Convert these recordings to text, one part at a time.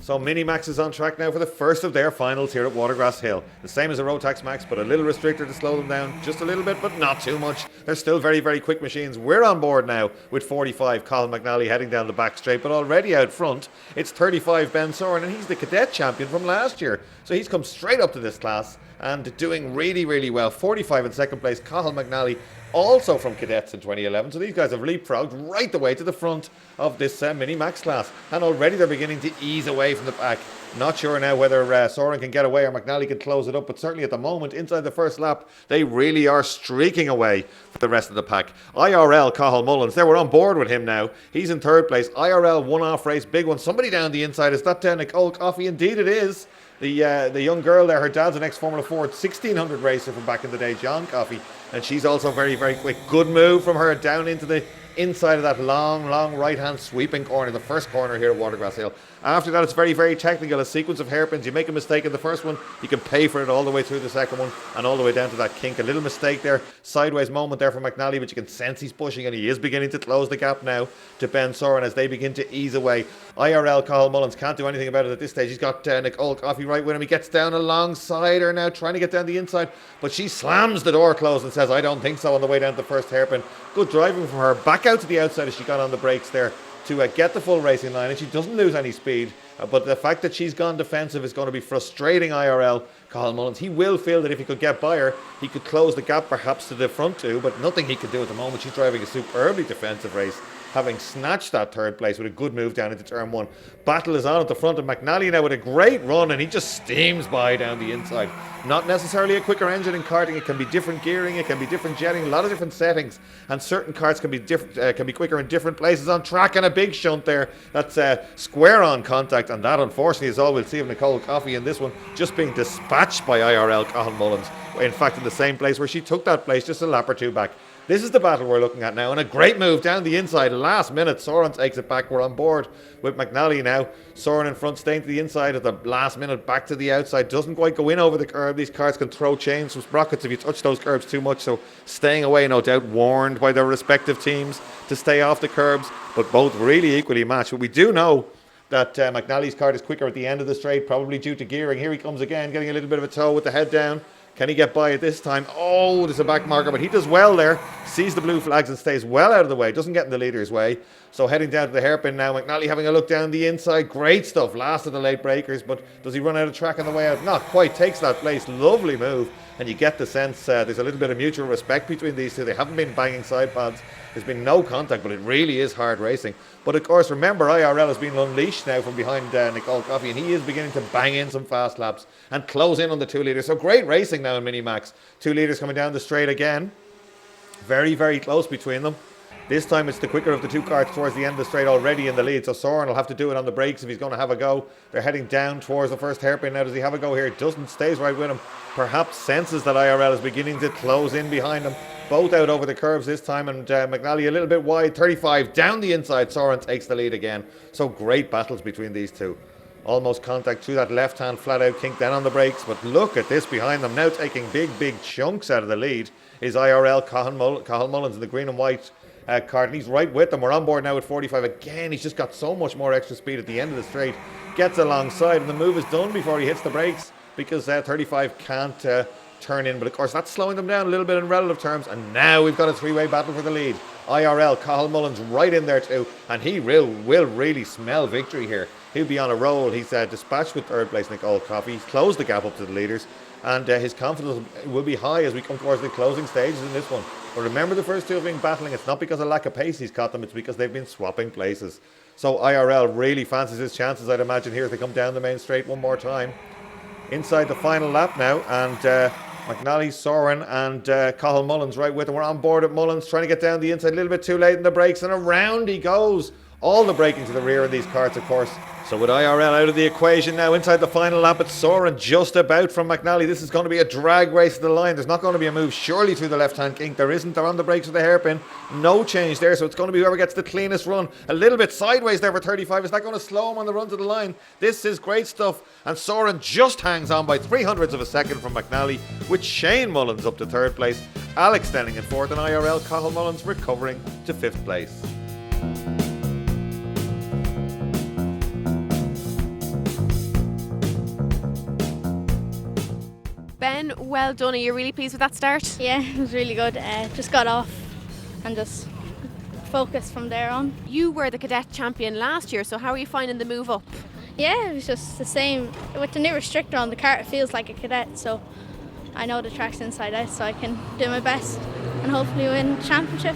So Mini-Max is on track now for the first of their finals here at Watergrass Hill. The same as a Rotax Max, but a little restrictor to slow them down just a little bit, but not too much. They're still very, very quick machines. We're on board now with 45, Colin McNally heading down the back straight, but already out front, it's 35, Ben Soren, and he's the cadet champion from last year. So he's come straight up to this class and doing really, really well. 45 in second place, Cathal McNally, also from cadets in 2011. So these guys have leapfrogged right the way to the front of this Mini-Max class. And already they're beginning to ease away from the pack. Not sure now whether Soren can get away or McNally can close it up, but certainly at the moment, inside the first lap, they really are streaking away for the rest of the pack. IRL, Cathal Mullins, there, we're on board with him now. He's in third place. IRL, one-off race, big one. Somebody down the inside. Is that Nicole Coffey? Indeed it is. The young girl there, her dad's an ex-Formula Ford 1600 racer from back in the day, John Coffey, and she's also very, very quick. Good move from her down into the inside of that long right-hand sweeping corner, the first corner here at Watergrass Hill. After that, it's very, very technical, a sequence of hairpins. You make a mistake in the first one, you can pay for it all the way through the second one and all the way down to that kink. A little mistake there, sideways moment there for McNally, but you can sense he's pushing and he is beginning to close the gap now to Ben Soren as they begin to ease away. IRL, Cathal Mullins, can't do anything about it at this stage. He's got Nicole Coffey right with him. He gets down alongside her now, trying to get down the inside, but she slams the door closed and says, I don't think so, on the way down to the first hairpin. Good driving from her, back out to the outside as she got on the brakes there to get the full racing line, and she doesn't lose any speed, but the fact that she's gone defensive is going to be frustrating IRL Cathal Mullins. He will feel that if he could get by her, he could close the gap perhaps to the front two, but nothing he could do at the moment. She's driving a superbly defensive race, having snatched that third place with a good move down into turn one. Battle is on at the front of McNally now with a great run, and he just steams by down the inside. Not necessarily a quicker engine in karting. It can be different gearing, it can be different jetting, a lot of different settings, and certain karts can be different, can be quicker in different places on track. And a big shunt there. That's square on contact, and that unfortunately is all we'll see of Nicole Coffey in this one, just being dispatched by IRL Cathal Mullins. In fact, in the same place where she took that place just a lap or two back. This is the battle we're looking at now, and a great move down the inside. Last minute, Soren takes it back. We're on board with McNally now. Soren in front, staying to the inside at the last minute, back to the outside. Doesn't quite go in over the curb. These cars can throw chains from sprockets if you touch those curbs too much, so staying away, no doubt, warned by their respective teams to stay off the curbs, but both really equally matched. But we do know that McNally's car is quicker at the end of the straight, probably due to gearing. Here he comes again, getting a little bit of a toe with the head down. Can he get by it this time? Oh, there's a back marker, but he does well there. Sees the blue flags and stays well out of the way. Doesn't get in the leader's way. So heading down to the hairpin now. McNally having a look down the inside. Great stuff. Last of the late breakers, but does he run out of track on the way out? Not quite. Takes that place. Lovely move. And you get the sense there's a little bit of mutual respect between these two. They haven't been banging side pads. There's been no contact, but it really is hard racing. But of course, remember, IRL has been unleashed now from behind Nicole Coffey, and he is beginning to bang in some fast laps and close in on the 2 litres. So great racing now in Mini-Max. 2 litres coming down the straight again. Very, very close between them. This time it's the quicker of the two cars towards the end of the straight, already in the lead. So Soren will have to do it on the brakes if he's going to have a go. They're heading down towards the first hairpin now. Does he have a go here? Doesn't. Stays right with him. Perhaps senses that IRL is beginning to close in behind him. Both out over the curves this time, and McNally a little bit wide. 35 down the inside. Soren takes the lead again. So great battles between these two. Almost contact through that left hand flat out kink, then on the brakes. But look at this behind them now, taking big chunks out of the lead is IRL Cathal Mullins in the green and white cart, and he's right with them. We're on board now with 45 again. He's just got so much more extra speed at the end of the straight. Gets alongside, and the move is done before he hits the brakes because 35 can't turn in. But of course, that's slowing them down a little bit in relative terms. And now we've got a 3-way battle for the lead. IRL Cathal Mullins right in there too, and he will really smell victory here. He'll be on a roll. He's dispatched with third place Nicole Coffey. He's closed the gap up to the leaders, and his confidence will be high as we come towards the closing stages in this one. But remember, the first two have been battling. It's not because of lack of pace he's caught them, it's because they've been swapping places. So IRL really fancies his chances, I'd imagine, here as they come down the main straight one more time. Inside the final lap now, and McNally, Soren and Cathal Mullins right with him. We're on board at Mullins, trying to get down the inside, a little bit too late in the brakes, and around he goes. All the braking to the rear in these karts, of course. So with IRL out of the equation now, inside the final lap, it's Soren just about from McNally. This is going to be a drag race to the line. There's not going to be a move surely through the left-hand kink. There isn't. They're on the brakes with the hairpin. No change there, so it's going to be whoever gets the cleanest run. A little bit sideways there for 35. Is that going to slow him on the run to the line? This is great stuff. And Soren just hangs on by 300ths of a second from McNally, with Shane Mullins up to third place, Alex Stenning in fourth, and IRL Cathal Mullins recovering to fifth place. Soren, well done. Are you really pleased with that start? Yeah, it was really good. Just got off and just focused from there on. You were the cadet champion last year, so how are you finding the move up? Yeah, it was just the same. With the new restrictor on the car, it feels like a cadet, so I know the track's inside out, so I can do my best and hopefully win the championship.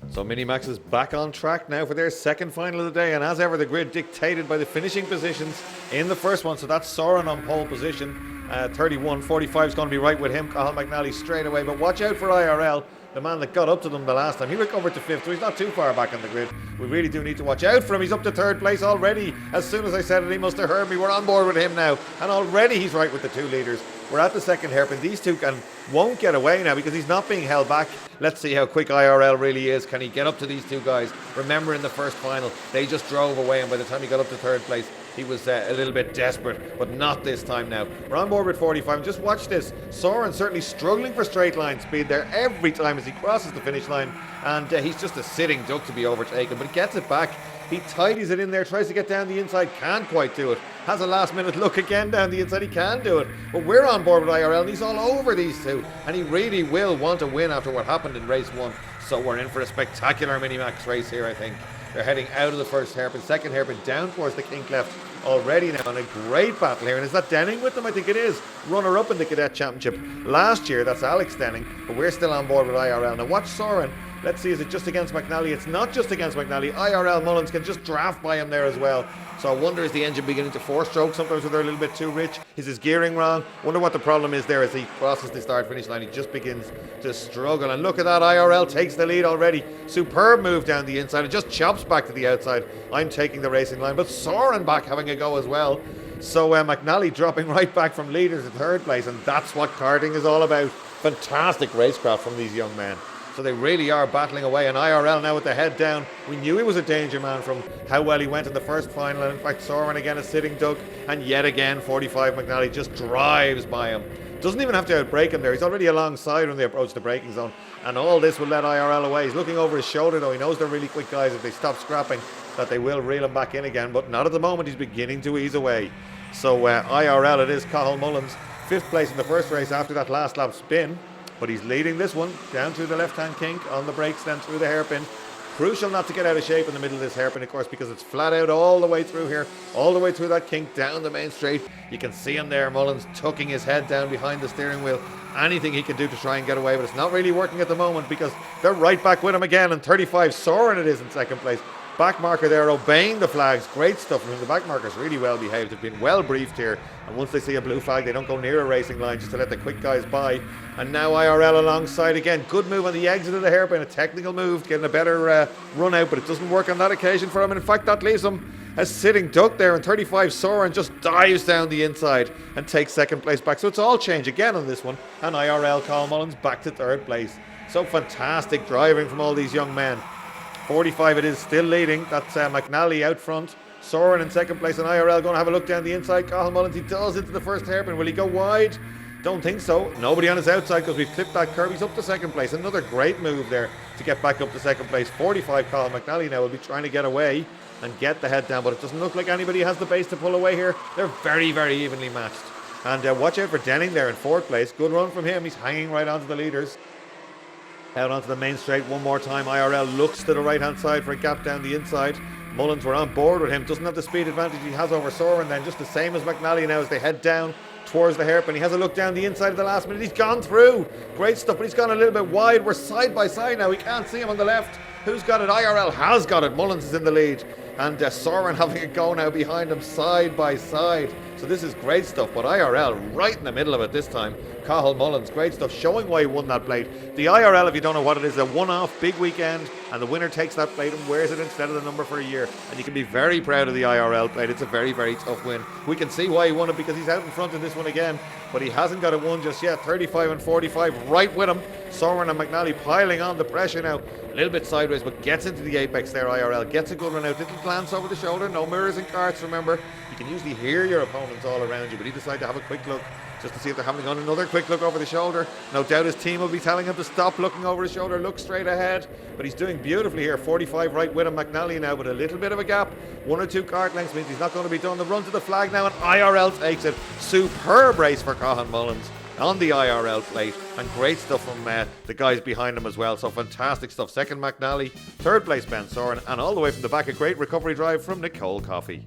So Minimax is back on track now for their second final of the day, and as ever the grid dictated by the finishing positions in the first one. So that's Soren on pole position, 31, 45 is going to be right with him, Cathal McNally straight away, but watch out for IRL, the man that got up to them the last time. He recovered to fifth, so he's not too far back on the grid. We really do need to watch out for him. He's up to third place already. As soon as I said it, he must have heard me. We're on board with him now, and already he's right with the two leaders. We're at the second hairpin. These two won't get away now because he's not being held back. Let's see how quick IRL really is. Can he get up to these two guys? Remember, in the first final, they just drove away, and by the time he got up to third place, he was a little bit desperate, but not this time now. We're on board with 45. Just watch this. Soren certainly struggling for straight line speed there every time as he crosses the finish line, and he's just a sitting duck to be overtaken, but he gets it back. He tidies it in there, tries to get down the inside, can't quite do it. Has a last minute look again down the inside, he can do it. But we're on board with IRL and he's all over these two. And he really will want to win after what happened in race one. So we're in for a spectacular Minimax race here, I think. They're heading out of the first hairpin, second hairpin down towards the kink left already now, and a great battle here. And is that Denning with them? I think it is. Runner up in the Cadet Championship last year, that's Alex Denning, but we're still on board with IRL. Now watch Soren. Let's see, is it just against McNally? It's not just against McNally. IRL Mullins can just draft by him there as well. So I wonder, is the engine beginning to four-stroke sometimes when they're a little bit too rich? Is his gearing wrong? Wonder what the problem is there as he crosses the start-finish line. He just begins to struggle. And look at that, IRL takes the lead already. Superb move down the inside. It just chops back to the outside. I'm taking the racing line, but Soren back having a go as well. So McNally dropping right back from leader to third place, and that's what karting is all about. Fantastic racecraft from these young men. So they really are battling away, and IRL now with the head down. We knew he was a danger man from how well he went in the first final, and in fact Soren again a sitting duck, and yet again 45 McNally just drives by him. Doesn't even have to outbrake him there. He's already alongside when they approach the braking zone, and all this will let IRL away. He's looking over his shoulder though. He knows they're really quick guys. If they stop scrapping, that they will reel him back in again, but not at the moment. He's beginning to ease away. So IRL it is, Cathal Mullins, 5th place in the first race after that last lap spin. But he's leading this one down through the left-hand kink, on the brakes, then through the hairpin. Crucial not to get out of shape in the middle of this hairpin, of course, because it's flat out all the way through here, all the way through that kink, down the main straight. You can see him there, Mullins, tucking his head down behind the steering wheel. Anything he can do to try and get away, but it's not really working at the moment because they're right back with him again. And 35, Soren it is in second place. Back marker there, obeying the flags. Great stuff from him. The back marker's really well behaved. They've been well briefed here. And once they see a blue flag, they don't go near a racing line just to let the quick guys by. And now IRL alongside again. Good move on the exit of the hairpin. A technical move, getting a better run out, but it doesn't work on that occasion for him. And in fact, that leaves him a sitting duck there. And 35, Soren just dives down the inside and takes second place back. So it's all change again on this one. And IRL Cathal Mullins back to third place. So fantastic driving from all these young men. 45 it is, still leading. That's McNally out front. Soren in second place, and IRL going to have a look down the inside. Cathal Mullins, he does into the first hairpin. Will he go wide? Don't think so. Nobody on his outside because we've clipped that curve. He's up to second place. Another great move there to get back up to second place. 45 Cathal McNally now will be trying to get away and get the head down, but it doesn't look like anybody has the base to pull away here. They're very, very evenly matched. And watch out for Denning there in fourth place. Good run from him. He's hanging right onto the leaders. Out onto the main straight one more time. IRL looks to the right hand side for a gap down the inside. Mullins, we're on board with him. Doesn't have the speed advantage he has over Soren then. Just the same as McNally now as they head down towards the hairpin. He has a look down the inside of the last minute. He's gone through. Great stuff, but he's gone a little bit wide. We're side by side now. We can't see him on the left. Who's got it? IRL has got it. Mullins is in the lead. And Soren having a go now behind him side by side. So this is great stuff, but IRL right in the middle of it this time. Cathal Mullins, great stuff, showing why he won that plate. The IRL, if you don't know what it is, a one-off big weekend, and the winner takes that plate and wears it instead of the number for a year. And you can be very proud of the IRL plate. It's a very, very tough win. We can see why he won it because he's out in front in this one again, but he hasn't got it won just yet. 35 and 45 right with him. Soren and McNally piling on the pressure now. A little bit sideways, but gets into the apex there, IRL. Gets a good run out. Little glance over the shoulder. No mirrors and carts, remember. You can usually hear your opponents all around you, but he decided to have a quick look just to see if they're having on another quick look over the shoulder. No doubt his team will be telling him to stop looking over his shoulder, look straight ahead. But he's doing beautifully here. 45 right with him, McNally now with a little bit of a gap. 1 or 2 kart lengths means he's not going to be done. The run to the flag now, and IRL takes it. Superb race for Cathal Mullins on the IRL plate, and great stuff from the guys behind him as well. So fantastic stuff. Second McNally, third place Ben Soren, and all the way from the back a great recovery drive from Nicole Coffey.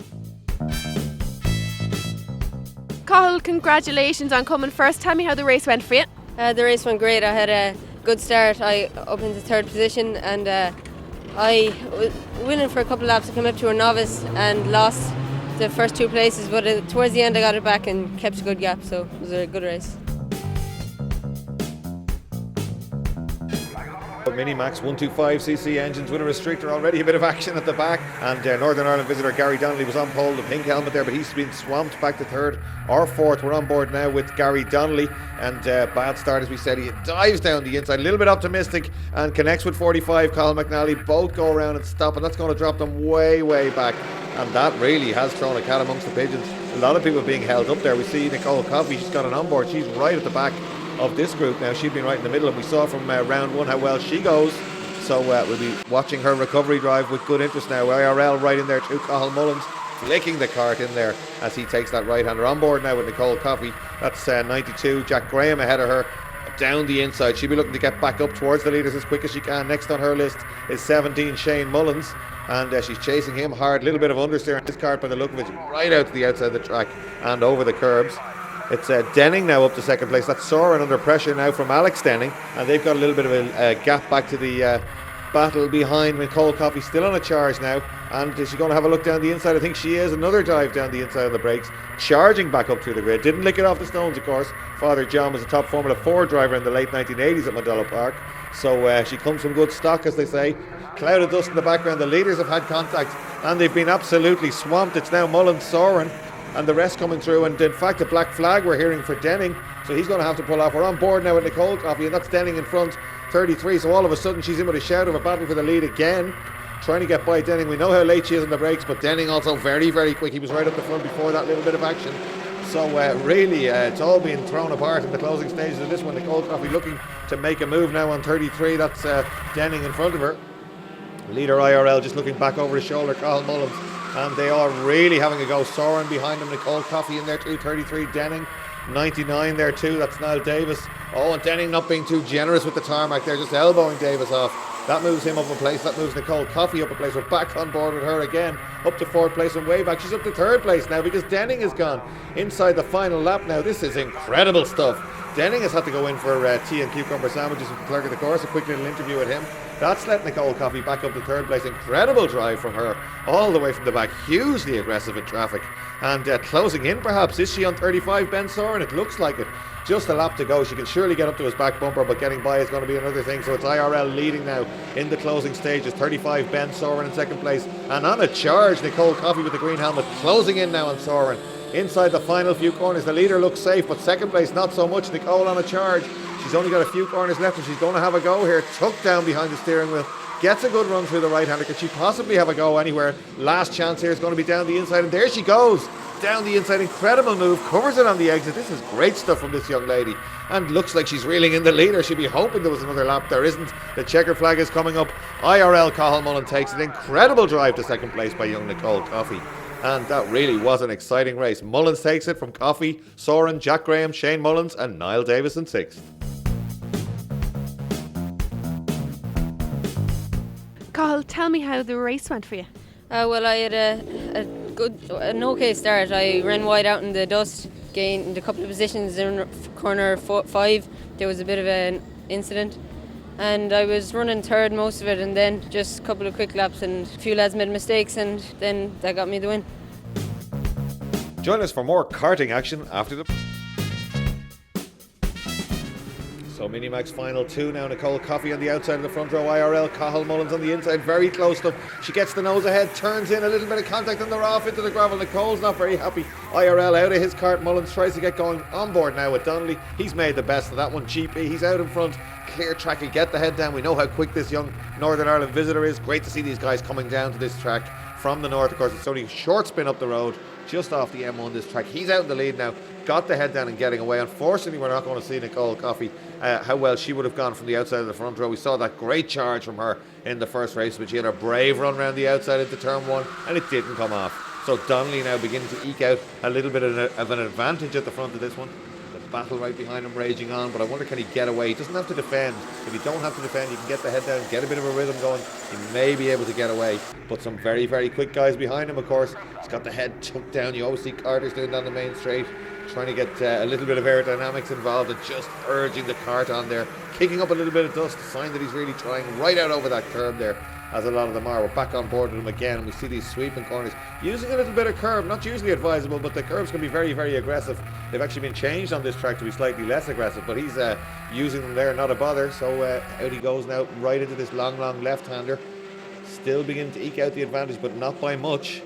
Cathal, congratulations on coming first. Tell me how the race went for you. The race went great. I had a good start. I up into third position, and I was winning for a couple of laps. I came up to a novice and lost the first 2 places, but towards the end I got it back and kept a good gap, so it was a good race. Minimax 125cc engines with a restrictor already, a bit of action at the back, and Northern Ireland visitor Gary Donnelly was on pole, the pink helmet there, but he's been swamped back to third or fourth. We're on board now with Gary Donnelly, and bad start as we said. He dives down the inside, a little bit optimistic, and connects with 45 Colin McNally. Both go around and stop, and that's going to drop them way back, and that really has thrown a cat amongst the pigeons. A lot of people being held up there. We see Nicole Coffey, she's got an onboard, she's right at the back of this group now. She'd been right in the middle, and we saw from round 1 how well she goes, so we'll be watching her recovery drive with good interest now. IRL right in there too, Cathal Mullins flicking the cart in there as he takes that right-hander. On board now with Nicole Coffey, that's 92, Jack Graham ahead of her down the inside. She'll be looking to get back up towards the leaders as quick as she can. Next on her list is 17 Shane Mullins, and she's chasing him hard. A little bit of understeer in this cart by the look of it, right out to the outside of the track and over the curbs. It's Denning now up to second place. That's Soren under pressure now from Alex Denning, and they've got a little bit of a gap back to the battle behind. Nicole Coffey still on a charge now, and is she going to have a look down the inside? I think she is. Another dive down the inside of the brakes, charging back up through the grid. Didn't lick it off the stones, of course. Father John was a top Formula 4 driver in the late 1980s at Mondello Park, so she comes from good stock, as they say. Cloud of dust in the background. The leaders have had contact, and they've been absolutely swamped. It's now Mullins, Soren, and the rest coming through, and in fact a black flag we're hearing for Denning, so he's going to have to pull off. We're on board now with Nicole Coffey, and that's Denning in front, 33, so all of a sudden she's in with a shout of a battle for the lead again, trying to get by Denning. We know how late she is on the brakes, but Denning also very quick. He was right up the front before that little bit of action, so really it's all being thrown apart in the closing stages of this one. Nicole Coffey looking to make a move now on 33, that's Denning in front of her. Leader IRL just looking back over his shoulder, Cathal Mullins, and they are really having a go. Soren behind him, Nicole Coffey in there too, 33 Denning, 99 there too, that's Niall Davis. Oh, and Denning not being too generous with the tarmac there, just elbowing Davis off. That moves him up a place, that moves Nicole Coffey up a place. We're back on board with her again, up to fourth place and way back. She's up to third place now because Denning is gone inside the final lap now. This is incredible stuff. Denning has had to go in for tea and cucumber sandwiches with the clerk of the course. A quick little interview with him. That's let Nicole Coffey back up to third place. Incredible drive from her all the way from the back. Hugely aggressive in traffic. And closing in perhaps. Is she on 35, Ben Soren? It looks like it. Just a lap to go. She can surely get up to his back bumper, but getting by is going to be another thing. So it's IRL leading now in the closing stages. 35 Ben Soren in second place. And on a charge, Nicole Coffey with the green helmet closing in now on Soren. Inside the final few corners, the leader looks safe, but second place not so much. Nicole on a charge. She's only got a few corners left, and she's going to have a go here. Tucked down behind the steering wheel. Gets a good run through the right-hander. Could she possibly have a go anywhere? Last chance here is going to be down the inside, and there she goes. Down the inside, incredible move. Covers it on the exit. This is great stuff from this young lady. And looks like she's reeling in the leader. She'd be hoping there was another lap. There isn't. The checker flag is coming up. IRL Cathal Mullins takes an incredible drive to second place by young Nicole Coffey. And that really was an exciting race. Mullins takes it from Coffey, Soren, Jack Graham, Shane Mullins and Niall Davis in sixth. Cathal, tell me how the race went for you. Well, I had an okay start. I ran wide out in the dust, gained a couple of positions in corner 5. There was a bit of an incident, and I was running third most of it, and then just a couple of quick laps and a few lads made mistakes, and then that got me the win. Join us for more karting action after the... So Minimax final 2 now. Nicole Coffey on the outside of the front row. IRL Cathal Mullins on the inside, very close to him. She gets the nose ahead, turns in, a little bit of contact, and they're off into the gravel. Nicole's not very happy. IRL out of his cart. Mullins tries to get going on board now with Donnelly. He's made the best of that one. GP, he's out in front, clear track. He'll get the head down. We know how quick this young Northern Ireland visitor is. Great to see these guys coming down to this track from the north. Of course, it's only a short spin up the road, just off the M1 this track. He's out in the lead now, got the head down and getting away. Unfortunately, we're not going to see Nicole Coffey, how well she would have gone from the outside of the front row. We saw that great charge from her in the first race, but she had a brave run around the outside into turn 1, and it didn't come off. So Donnelly now beginning to eke out a little bit of an advantage at the front of this one. The battle right behind him raging on, but I wonder, can he get away? He doesn't have to defend. If you don't have to defend, you can get the head down, get a bit of a rhythm going. He may be able to get away, but some very, very quick guys behind him, of course. He's got the head tucked down. You always see Carter's doing down the main straight, trying to get a little bit of aerodynamics involved and just urging the cart on there, kicking up a little bit of dust, a sign that he's really trying right out over that curb there, as a lot of them are. We're back on board with him again, and we see these sweeping corners using a little bit of curb. Not usually advisable, but the curbs can be very, very aggressive. They've actually been changed on this track to be slightly less aggressive, but he's using them there, not a bother. So out he goes now, right into this long left-hander. Still beginning to eke out the advantage, but not by much.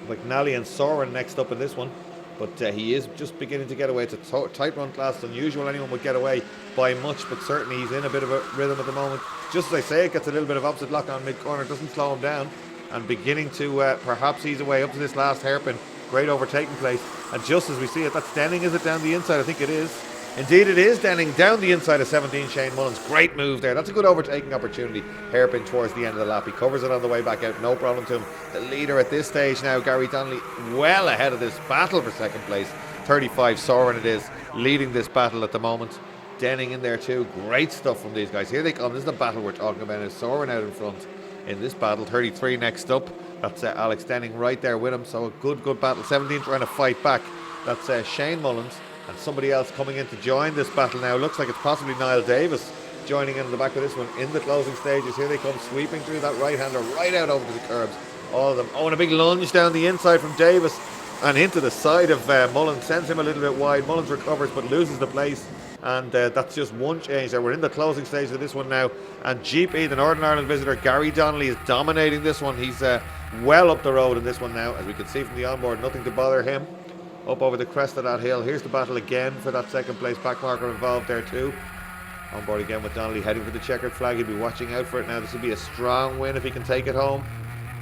McNally and Soren next up in this one, but he is just beginning to get away. It's a tight run class. It's unusual anyone would get away by much, but certainly he's in a bit of a rhythm at the moment. Just as I say, it gets a little bit of opposite lock on mid-corner, doesn't slow him down, and beginning to perhaps ease away up to this last hairpin. Great overtaking place, and just as we see it, that's Denning, is it, down the inside? I think it is. Indeed it is Denning, down the inside of 17, Shane Mullins. Great move there. That's a good overtaking opportunity. Hairpin towards the end of the lap. He covers it on the way back out, no problem to him. The leader at this stage now, Gary Donnelly, well ahead of this battle for second place. 35, Soren it is, leading this battle at the moment. Denning in there too. Great stuff from these guys. Here they come. This is the battle we're talking about. Is Soren out in front in this battle. 33 next up. That's Alex Denning right there with him. So a good battle. 17 trying to fight back. That's Shane Mullins. And somebody else coming in to join this battle now. Looks like it's possibly Niall Davis joining in the back of this one in the closing stages. Here they come, sweeping through that right-hander right out over to the curbs. All of them. Oh, and a big lunge down the inside from Davis and into the side of Mullins. Sends him a little bit wide. Mullins recovers but loses the place. And that's just one change there. We're in the closing stage of this one now. And GP, the Northern Ireland visitor, Gary Donnelly, is dominating this one. He's well up the road in this one now. As we can see from the onboard, nothing to bother him. Up over the crest of that hill. Here's the battle again for that second place. Backmarker involved there too. On board again with Donnelly heading for the checkered flag. He'll be watching out for it now. This will be a strong win if he can take it home.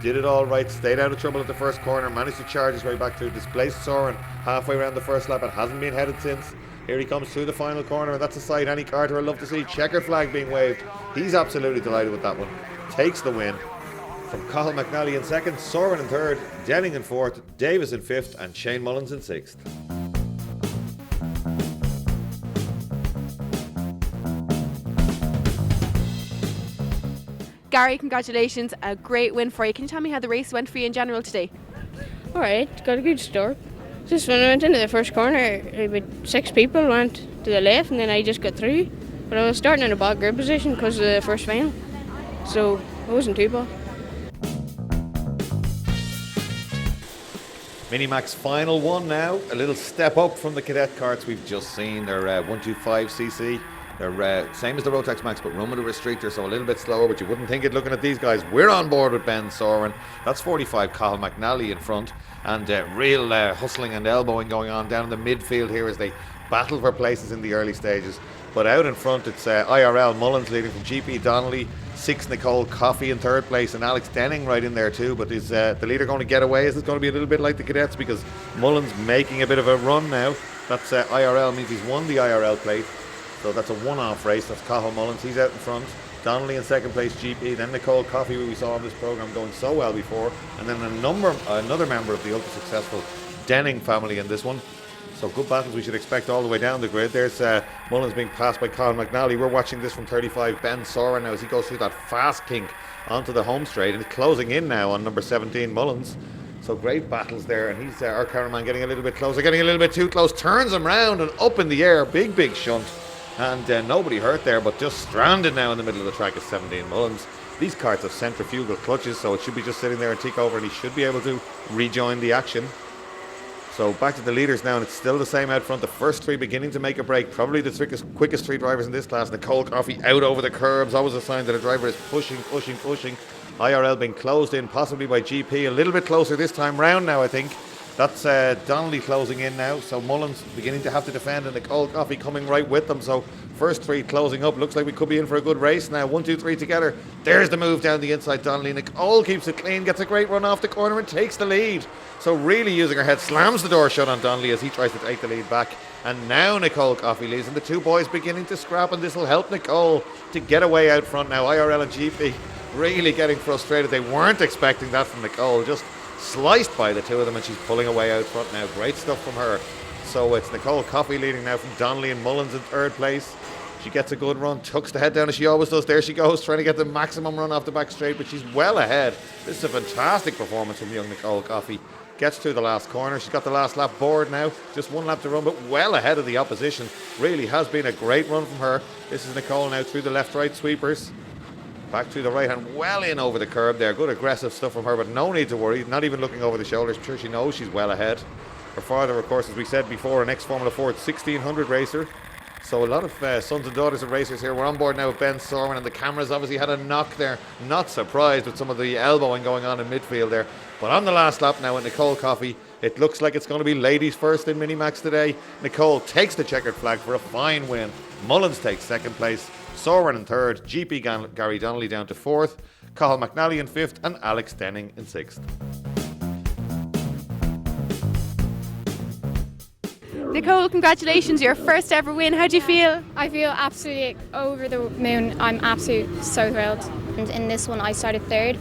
Did it all right. Stayed out of trouble at the first corner. Managed to charge his way back through. Displaced Soren halfway around the first lap. It hasn't been headed since. Here he comes through the final corner, and that's a sight any Carter would love to see. Checkered flag being waved. He's absolutely delighted with that one. Takes the win. From Cathal McNally in second, Soren in third, Denning in fourth, Davis in fifth, and Shane Mullins in sixth. Gary, congratulations. A great win for you. Can you tell me how the race went for you in general today? Alright, got a good start. Just when I went into the first corner, about 6 people went to the left and then I just got through. But I was starting in a bad grip position because of the first final. So it wasn't too bad. Minimax final one now. A little step up from the cadet carts we've just seen. They're 125cc. They're same as the Rotax Max, but run with a restrictor, so a little bit slower, but you wouldn't think it looking at these guys. We're on board with Ben Soren. That's 45, Cathal McNally in front, and real hustling and elbowing going on down in the midfield here as they battle for places in the early stages. But out in front, it's IRL Mullins leading from GP Donnelly, 6 Nicole Coffey in third place, and Alex Denning right in there too. But is the leader going to get away? Is it going to be a little bit like the cadets? Because Mullins making a bit of a run now. That's IRL, means he's won the IRL plate. So that's a one-off race. That's Cathal Mullins. He's out in front. Donnelly in second place, GP. Then Nicole Coffey, who we saw on this programme going so well before. And then another member of the ultra-successful Denning family in this one. So good battles we should expect all the way down the grid. There's Mullins being passed by Cathal McNally. We're watching this from 35, Ben Soren now as he goes through that fast kink onto the home straight. And he's closing in now on number 17, Mullins. So great battles there, and he's our cameraman getting a little bit closer, getting a little bit too close, turns him round and up in the air, big shunt. And nobody hurt there, but just stranded now in the middle of the track is 17 Mullins. These carts have centrifugal clutches, so it should be just sitting there and take over, and he should be able to rejoin the action. So back to the leaders now, and it's still the same out front. The first 3 beginning to make a break. Probably the quickest 3 drivers in this class. Nicole Coffey out over the curbs. Always a sign that a driver is pushing. IRL being closed in, possibly by GP. A little bit closer this time round now, I think. That's Donnelly closing in now. So Mullins beginning to have to defend, and Nicole Coffey coming right with them. So First three closing up. Looks like we could be in for a good race now. 1, 2, 3 together. There's the move down the inside. Donnelly. Nicole keeps it clean, gets a great run off the corner and takes the lead. So really using her head, slams the door shut on Donnelly as he tries to take the lead back. And now Nicole Coffey leads, and the two boys beginning to scrap, and this will help Nicole to get away out front now. IRL and GP really getting frustrated. They weren't expecting that from Nicole. Just sliced by the two of them, and she's pulling away out front now. Great stuff from her. So it's Nicole Coffey leading now from Donnelly and Mullins in third place. She gets a good run, tucks the head down as she always does. There she goes, trying to get the maximum run off the back straight, but she's well ahead. This is a fantastic performance from young Nicole Coffey. Gets through the last corner. She's got the last lap board now. Just one lap to run, but well ahead of the opposition. Really has been a great run from her. This is Nicole now through the left-right sweepers. Back to the right hand, well in over the curb there. Good aggressive stuff from her, but no need to worry. Not even looking over the shoulders. I'm sure she knows she's well ahead. Her father, of course, as we said before, an ex-Formula Ford 1600 racer. So a lot of sons and daughters of racers here. We're on board now with Ben Sorman, and the cameras obviously had a knock there. Not surprised with some of the elbowing going on in midfield there. But on the last lap now with Nicole Coffey, it looks like it's going to be ladies first in Minimax today. Nicole takes the checkered flag for a fine win. Mullins takes second place. Soren in third. GP Gary Donnelly down to fourth. Cathal McNally in fifth, and Alex Denning in sixth. Nicole, congratulations, your first ever win. How do you feel? I feel absolutely over the moon. I'm absolutely so thrilled. And in this one, I started third,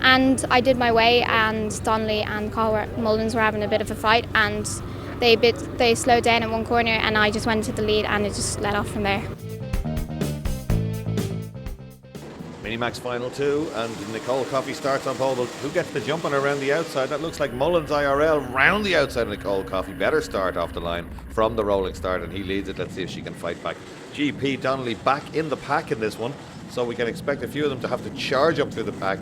and I did my way. And Donnelly and Mullins were having a bit of a fight, and they slowed down in one corner, and I just went to the lead, and it just let off from there. Minimax final two, and Nicole Coffey starts on pole. But who gets the jump on her around the outside? That looks like Mullins IRL round the outside of Nicole Coffey. Better start off the line from the rolling start, and he leads it. Let's see if she can fight back. GP Donnelly back in the pack in this one, so we can expect a few of them to have to charge up through the pack.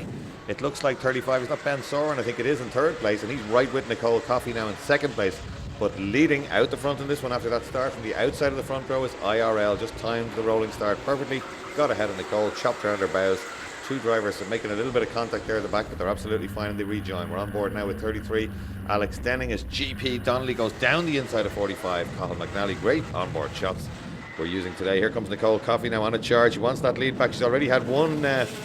It looks like 35 is not Ben Soren, I think it is, in third place, and he's right with Nicole Coffey now in second place. But leading out the front in this one after that start from the outside of the front row is IRL. Just timed the rolling start perfectly. Got ahead of Nicole, chopped around her bows. Two drivers are making a little bit of contact there at the back, but they're absolutely fine and they rejoin. We're on board now with 33. Alex Denning as GP Donnelly goes down the inside of 45. Cathal McNally, great onboard shots we're using today. Here comes Nicole Coffey now on a charge. She wants that lead back. She's already had one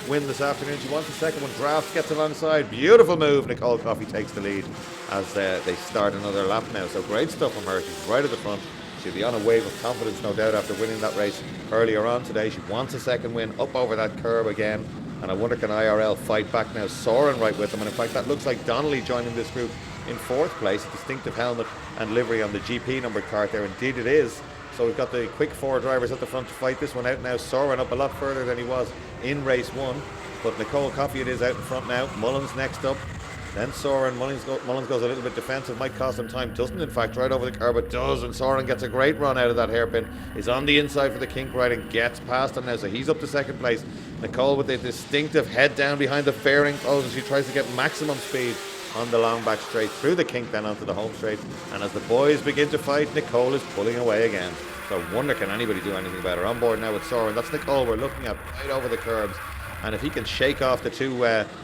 win this afternoon. She wants the second one. Drafts, gets alongside. Beautiful move. Nicole Coffey takes the lead as they start another lap now. So great stuff from her. She's right at the front. She'll be on a wave of confidence, no doubt, after winning that race earlier on today. She wants a second win up over that curb again. And I wonder, can IRL fight back now? Soren right with them. And in fact, that looks like Donnelly joining this group in fourth place. A distinctive helmet and livery on the GP numbered cart there. Indeed it is. So we've got the quick four drivers at the front to fight this one out now. Soren up a lot further than he was in race one. But Nicole Coffey it is out in front now. Mullins next up. Then Soren. Mullins goes a little bit defensive. Might cost him time. Doesn't, in fact, right over the curb. But does. And Soren gets a great run out of that hairpin. Is on the inside for the kink right and gets past him now. So he's up to second place. Nicole with the distinctive head down behind the fairing post. And she tries to get maximum speed on the long back straight through the kink then onto the home straight. And as the boys begin to fight, Nicole is pulling away again. So I wonder, can anybody do anything about her? On board now with Soren. That's Nicole we're looking at right over the curbs. And if he can shake off the two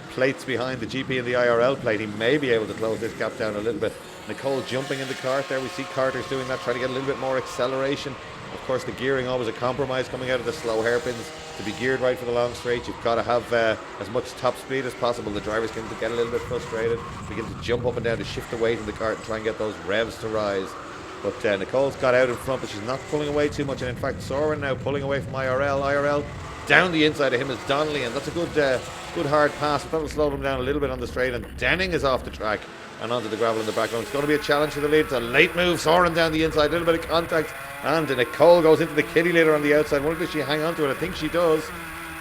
plates behind the GP and the IRL plate, he may be able to close this gap down a little bit. Nicole jumping in the cart there. We see carters doing that, trying to get a little bit more acceleration. Of course, the gearing always a compromise coming out of the slow hairpins. To be geared right for the long straight, you've got to have as much top speed as possible. The drivers can get a little bit frustrated, begin to jump up and down to shift the weight in the cart and try and get those revs to rise. But Nicole's got out in front, but she's not pulling away too much. And in fact, Soren now pulling away from IRL. IRL down the inside of him is Donnelly, and that's a good hard pass. But that'll slow them down a little bit on the straight. And Denning is off the track and onto the gravel in the background. It's going to be a challenge for the lead. It's a late move. Soren down the inside, a little bit of contact. And Nicole goes into the kitty litter on the outside. Wonder if she hang on to it. I think she does.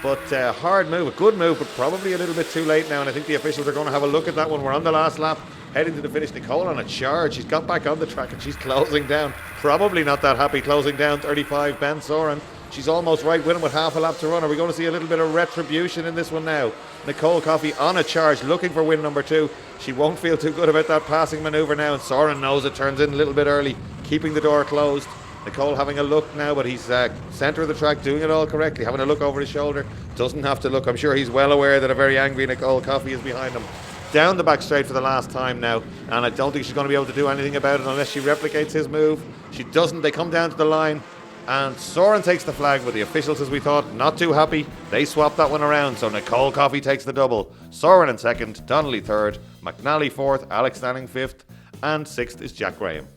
But hard move, a good move, but probably a little bit too late now. And I think the officials are going to have a look at that one. We're on the last lap, heading to the finish. Nicole on a charge. She's got back on the track and she's closing down. Probably not that happy closing down 35 Ben Soren. She's almost right with him with half a lap to run. Are we going to see a little bit of retribution in this one now? Nicole Coffey on a charge, looking for win number 2. She won't feel too good about that passing manoeuvre now. And Soren knows it, turns in a little bit early, keeping the door closed. Nicole having a look now, but he's centre of the track, doing it all correctly, having a look over his shoulder. Doesn't have to look. I'm sure he's well aware that a very angry Nicole Coffey is behind him. Down the back straight for the last time now, and I don't think she's going to be able to do anything about it unless she replicates his move. She doesn't. They come down to the line. And Soren takes the flag, but the officials, as we thought, not too happy. They swap that one around, so Nicole Coffey takes the double. Soren in second, Donnelly third, McNally fourth, Alex Stanning fifth, and sixth is Jack Graham.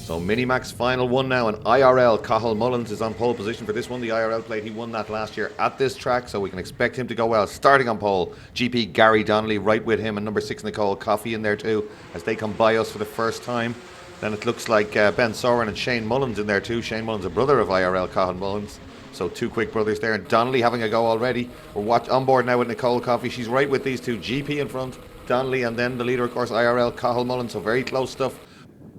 So Minimax final one now, and IRL Cathal Mullins is on pole position for this one. The IRL plate, he won that last year at this track, so we can expect him to go well. Starting on pole, GP Gary Donnelly right with him, and number 6 Nicole Coffey in there too, as they come by us for the first time. Then it looks like Ben Soren and Shane Mullins in there too. Shane Mullins, a brother of IRL Cathal Mullins. So two quick brothers there, and Donnelly having a go already. We're on board now with Nicole Coffey. She's right with these two, GP in front, Donnelly, and then the leader, of course, IRL Cathal Mullins. So very close stuff.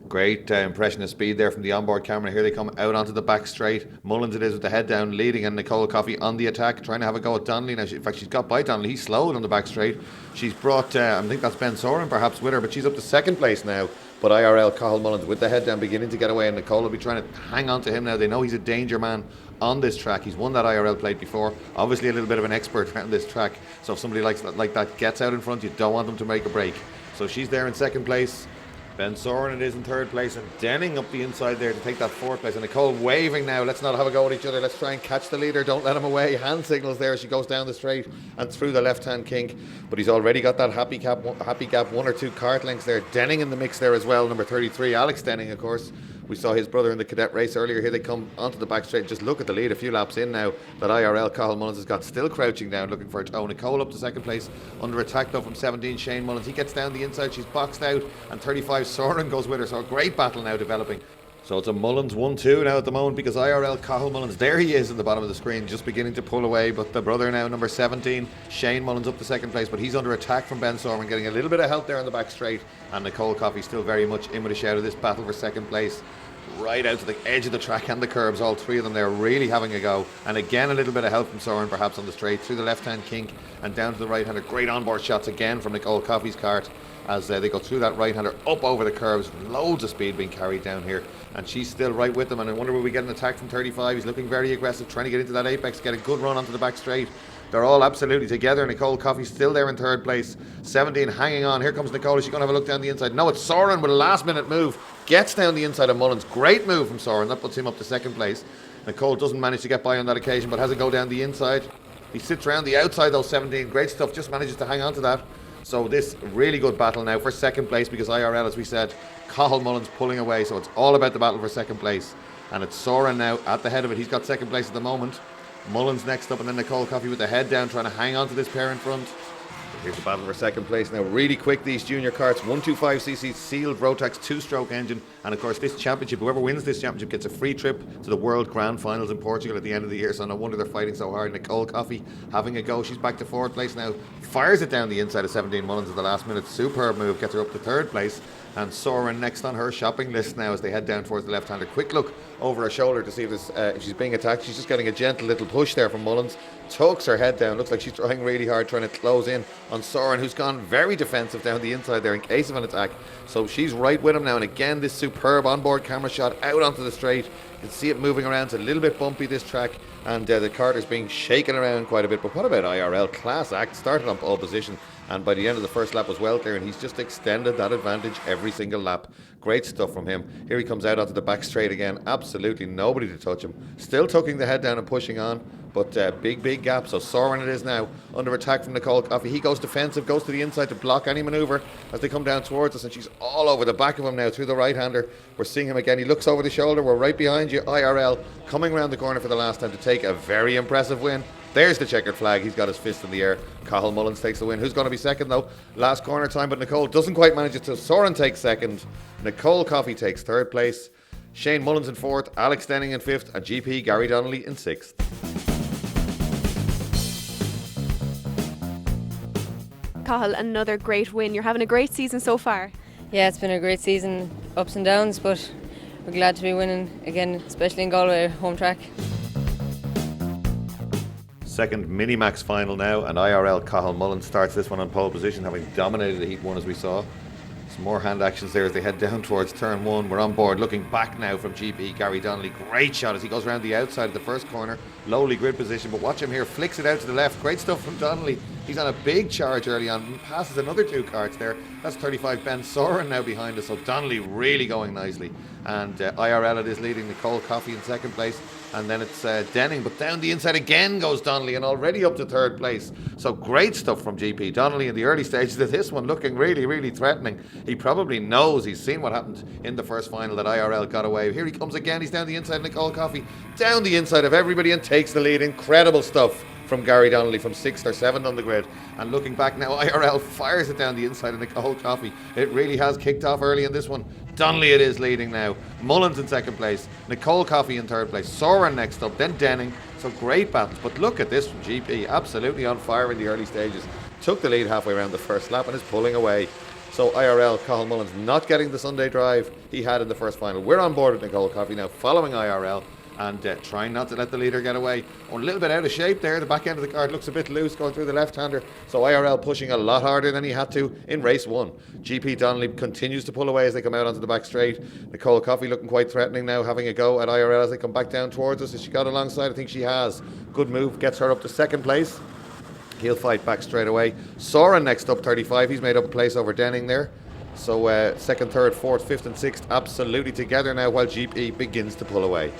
Great impression of speed there from the onboard camera. Here they come out onto the back straight. Mullins it is with the head down leading, and Nicole Coffey on the attack, trying to have a go at Donnelly. Now, in fact, she's got by Donnelly. He's slowed on the back straight. She's brought, I think that's Ben Soren perhaps with her, but she's up to second place now. But IRL Cathal Mullins with the head down beginning to get away, and Nicole will be trying to hang on to him now. They know he's a danger man on this track. He's won that IRL plate before. Obviously a little bit of an expert around this track. So if somebody like that gets out in front, you don't want them to make a break. So she's there in second place. Ben Soren it is in third place, and Denning up the inside there to take that fourth place. And Nicole waving now. Let's not have a go at each other. Let's try and catch the leader. Don't let him away. Hand signals there as she goes down the straight and through the left-hand kink. But he's already got that happy gap 1 or 2 cart lengths there. Denning in the mix there as well. Number 33, Alex Denning, of course. We saw his brother in the cadet race earlier. Here they come onto the back straight. Just look at the lead a few laps in now that IRL Cathal Mullins has got, still crouching down looking for a toe. Nicole up to second place, under attack though from 17 Shane Mullins. He gets down the inside, she's boxed out, and 35 Soren goes with her. So a great battle now developing. So it's a Mullins 1-2 now at the moment, because IRL Cathal Mullins, there he is in the bottom of the screen, just beginning to pull away. But the brother now, number 17, Shane Mullins, up to second place, but he's under attack from Ben Soren, getting a little bit of help there on the back straight. And Nicole Coffey still very much in with a shout of this battle for second place. Right out to the edge of the track and the curbs, all three of them there really having a go. And again a little bit of help from Soren perhaps on the straight, through the left hand kink and down to the right hander. Great onboard shots again from Nicole Coffey's cart as they go through that right hander up over the curves. Loads of speed being carried down here, and she's still right with them. And I wonder will we get an attack from 35. He's looking very aggressive, trying to get into that apex, get a good run onto the back straight. They're all absolutely together. Nicole Coffey still there in third place. 17 hanging on. Here comes Nicole. Is she going to have a look down the inside? No, it's Soren with a last minute move. Gets down the inside of Mullins. Great move from Soren. That puts him up to second place. Nicole doesn't manage to get by on that occasion, but has a go down the inside. He sits around the outside though, 17. Great stuff. Just manages to hang on to that. So this really good battle now for second place, because IRL, as we said, Cathal Mullins pulling away. So it's all about the battle for second place. And it's Soren now at the head of it. He's got second place at the moment. Mullins next up, and then Nicole Coffey with the head down, trying to hang on to this pair in front. Here's the battle for second place now. Really quick, these junior karts. 125cc sealed Rotax 2-stroke engine. And of course this championship, whoever wins this championship gets a free trip to the World Grand Finals in Portugal at the end of the year. So no wonder they're fighting so hard. Nicole Coffey having a go. She's back to fourth place now. Fires it down the inside of 17 Mullins at the last minute. Superb move, gets her up to third place. And Soren next on her shopping list now as they head down towards the left-hander. Quick look over her shoulder to see if she's being attacked. She's just getting a gentle little push there from Mullins. Tucks her head down. Looks like she's trying really hard, trying to close in on Soren, who's gone very defensive down the inside there in case of an attack. So she's right with him now. And again, this superb onboard camera shot out onto the straight. You can see it moving around. It's a little bit bumpy, this track. And the kart is being shaken around quite a bit. But what about IRL? Class act. Started on pole position, and by the end of the first lap was well clear, and he's just extended that advantage every single lap. Great stuff from him. Here he comes out onto the back straight again. Absolutely nobody to touch him. Still tucking the head down and pushing on, but big gap. So Soren it is now, under attack from Nicole Coffey. He goes defensive, goes to the inside to block any manoeuvre as they come down towards us, and she's all over the back of him now through the right hander. We're seeing him again. He looks over the shoulder. We're right behind you. IRL coming around the corner for the last time to take a very impressive win. There's the checkered flag. He's got his fist in the air. Cathal Mullins takes the win. Who's going to be second though? Last corner time, but Nicole doesn't quite manage it. So Soren takes second. Nicole Coffey takes third place. Shane Mullins in fourth. Alex Denning in fifth. And GP Gary Donnelly in sixth. Cathal, another great win. You're having a great season so far. Yeah, it's been a great season, ups and downs, but we're glad to be winning again, especially in Galway, home track. Second Minimax final now, and IRL Cathal Mullins starts this one on pole position, having dominated the Heat 1 as we saw. Some more hand actions there as they head down towards turn 1. We're on board, looking back now from GP Gary Donnelly. Great shot as he goes around the outside of the first corner. Lowly grid position, but watch him here, flicks it out to the left. Great stuff from Donnelly. He's on a big charge early on, passes another 2 carts there. That's 35 Ben Soren now behind us, so Donnelly really going nicely. And IRL it is leading, Nicole Coffey in second place. And then it's Denning, but down the inside again goes Donnelly, and already up to third place. So great stuff from GP Donnelly in the early stages of this one, looking really, really threatening. He probably knows, he's seen what happened in the first final, that IRL got away. Here he comes again, he's down the inside, Nicole Coffey, down the inside of everybody and takes the lead. Incredible stuff from Gary Donnelly from 6th or 7th on the grid. And looking back now, IRL fires it down the inside of Nicole Coffey. It really has kicked off early in this one. Donnelly it is leading now. Mullins in second place, Nicole Coffey in third place, Soren next up, then Denning. So great battles, but look at this from GP, absolutely on fire in the early stages. Took the lead halfway around the first lap and is pulling away. So IRL, Cathal Mullins not getting the Sunday drive he had in the first final. We're on board with Nicole Coffey now, following IRL. And trying not to let the leader get away. Oh, a little bit out of shape there. The back end of the cart looks a bit loose going through the left-hander. So IRL pushing a lot harder than he had to in race 1. GP Donnelly continues to pull away as they come out onto the back straight. Nicole Coffey looking quite threatening now, having a go at IRL as they come back down towards us. Has she got alongside? I think she has. Good move, gets her up to second place. He'll fight back straight away. Soren next up, 35. He's made up a place over Denning there. So 2nd, 3rd, 4th, 5th and 6th absolutely together now while GP begins to pull away.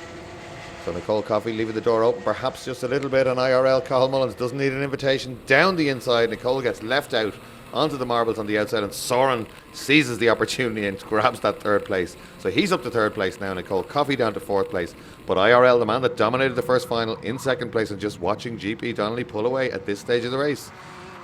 So Nicole Coffey leaving the door open perhaps just a little bit, and IRL Cathal Mullins doesn't need an invitation down the inside. Nicole gets left out onto the marbles on the outside, and Soren seizes the opportunity and grabs that 3rd place. So he's up to 3rd place now, Nicole Coffey down to 4th place. But IRL, the man that dominated the first final, in 2nd place, and just watching GP Donnelly pull away at this stage of the race.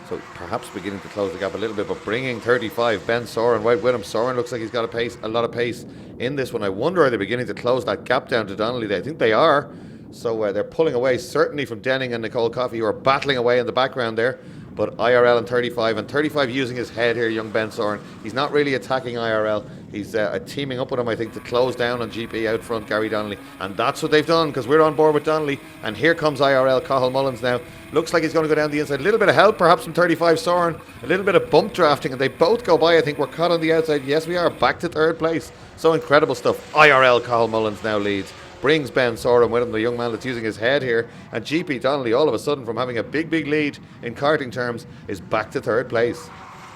So perhaps beginning to close the gap a little bit, but bringing 35, Ben Soren right with him. Soren looks like he's got a lot of pace in this one. I wonder are they beginning to close that gap down to Donnelly? I think they are. So they're pulling away certainly from Denning and Nicole Coffey, who are battling away in the background there. But IRL and 35 using his head here, young Ben Soren. He's not really attacking IRL. He's teaming up with him, I think, to close down on GP out front, Gary Donnelly. And that's what they've done, because we're on board with Donnelly. And here comes IRL, Cathal Mullins now. Looks like he's going to go down the inside. A little bit of help, perhaps, from 35 Soren. A little bit of bump drafting, and they both go by. I think we're caught on the outside. Yes, we are. Back to 3rd place. So incredible stuff. IRL, Cathal Mullins now leads. Brings Ben Soren with him, the young man that's using his head here. And GP Donnelly, all of a sudden, from having a big lead in karting terms, is back to 3rd place.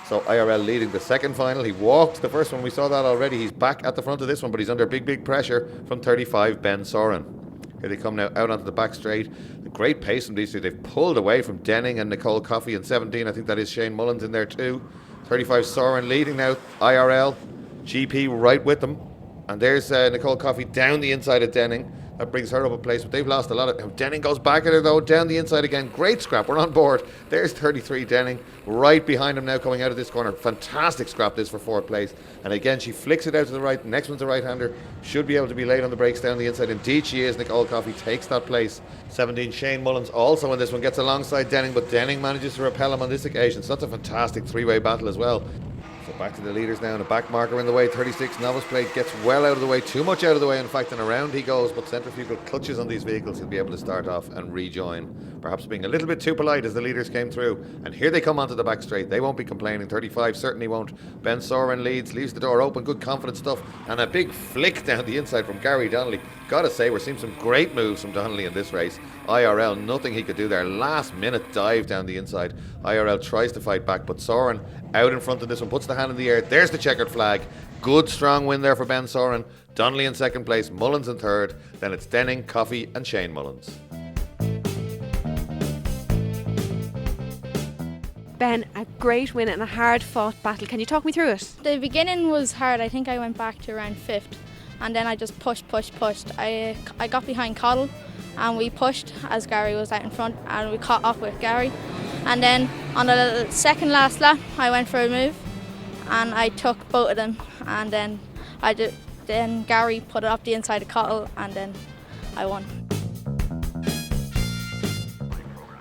So IRL leading the second final. He walked the first one, we saw that already. He's back at the front of this one, but he's under big pressure from 35 Ben Soren. Here they come now out onto the back straight. A great pace from these two. They've pulled away from Denning and Nicole Coffey in 17. I think that is Shane Mullins in there too. 35 Soren leading now. IRL, GP right with them. And there's Nicole Coffey down the inside of Denning. That brings her up a place, but they've lost a lot of... Denning goes back at her though, down the inside again. Great scrap, we're on board. There's 33 Denning, right behind him now coming out of this corner. Fantastic scrap this for 4th place. And again, she flicks it out to the right. The next one's a right-hander. Should be able to be late on the brakes down the inside. Indeed she is. Nicole Coffey takes that place. 17 Shane Mullins also in this one, gets alongside Denning, but Denning manages to repel him on this occasion. So that's a fantastic 3-way battle as well. So back to the leaders now, and a back marker in the way. 36 novice plate gets well out of the way, too much out of the way in fact, and around he goes, but centrifugal clutches on these vehicles. He'll be able to start off and rejoin, perhaps being a little bit too polite as the leaders came through. And here they come onto the back straight. They won't be complaining. 35 certainly won't. Ben Soren leads, leaves the door open, good confident stuff, and a big flick down the inside from Gary Donnelly. Gotta say, we're seeing some great moves from Donnelly in this race. IRL, nothing he could do there. Last minute dive down the inside. IRL tries to fight back, but Soren out in front of this one, puts the hand in the air. There's the checkered flag. Good strong win there for Ben Soren. Donnelly in 2nd place, Mullins in 3rd. Then it's Denning, Coffey and Shane Mullins. Ben, a great win and a hard-fought battle. Can you talk me through it? The beginning was hard. I think I went back to around 5th, and then I just pushed. I got behind Cathal, and we pushed as Gary was out in front, and we caught up with Gary. And then on the second last lap, I went for a move, and I took both of them, and then then Gary put it up the inside of Cathal, and then I won.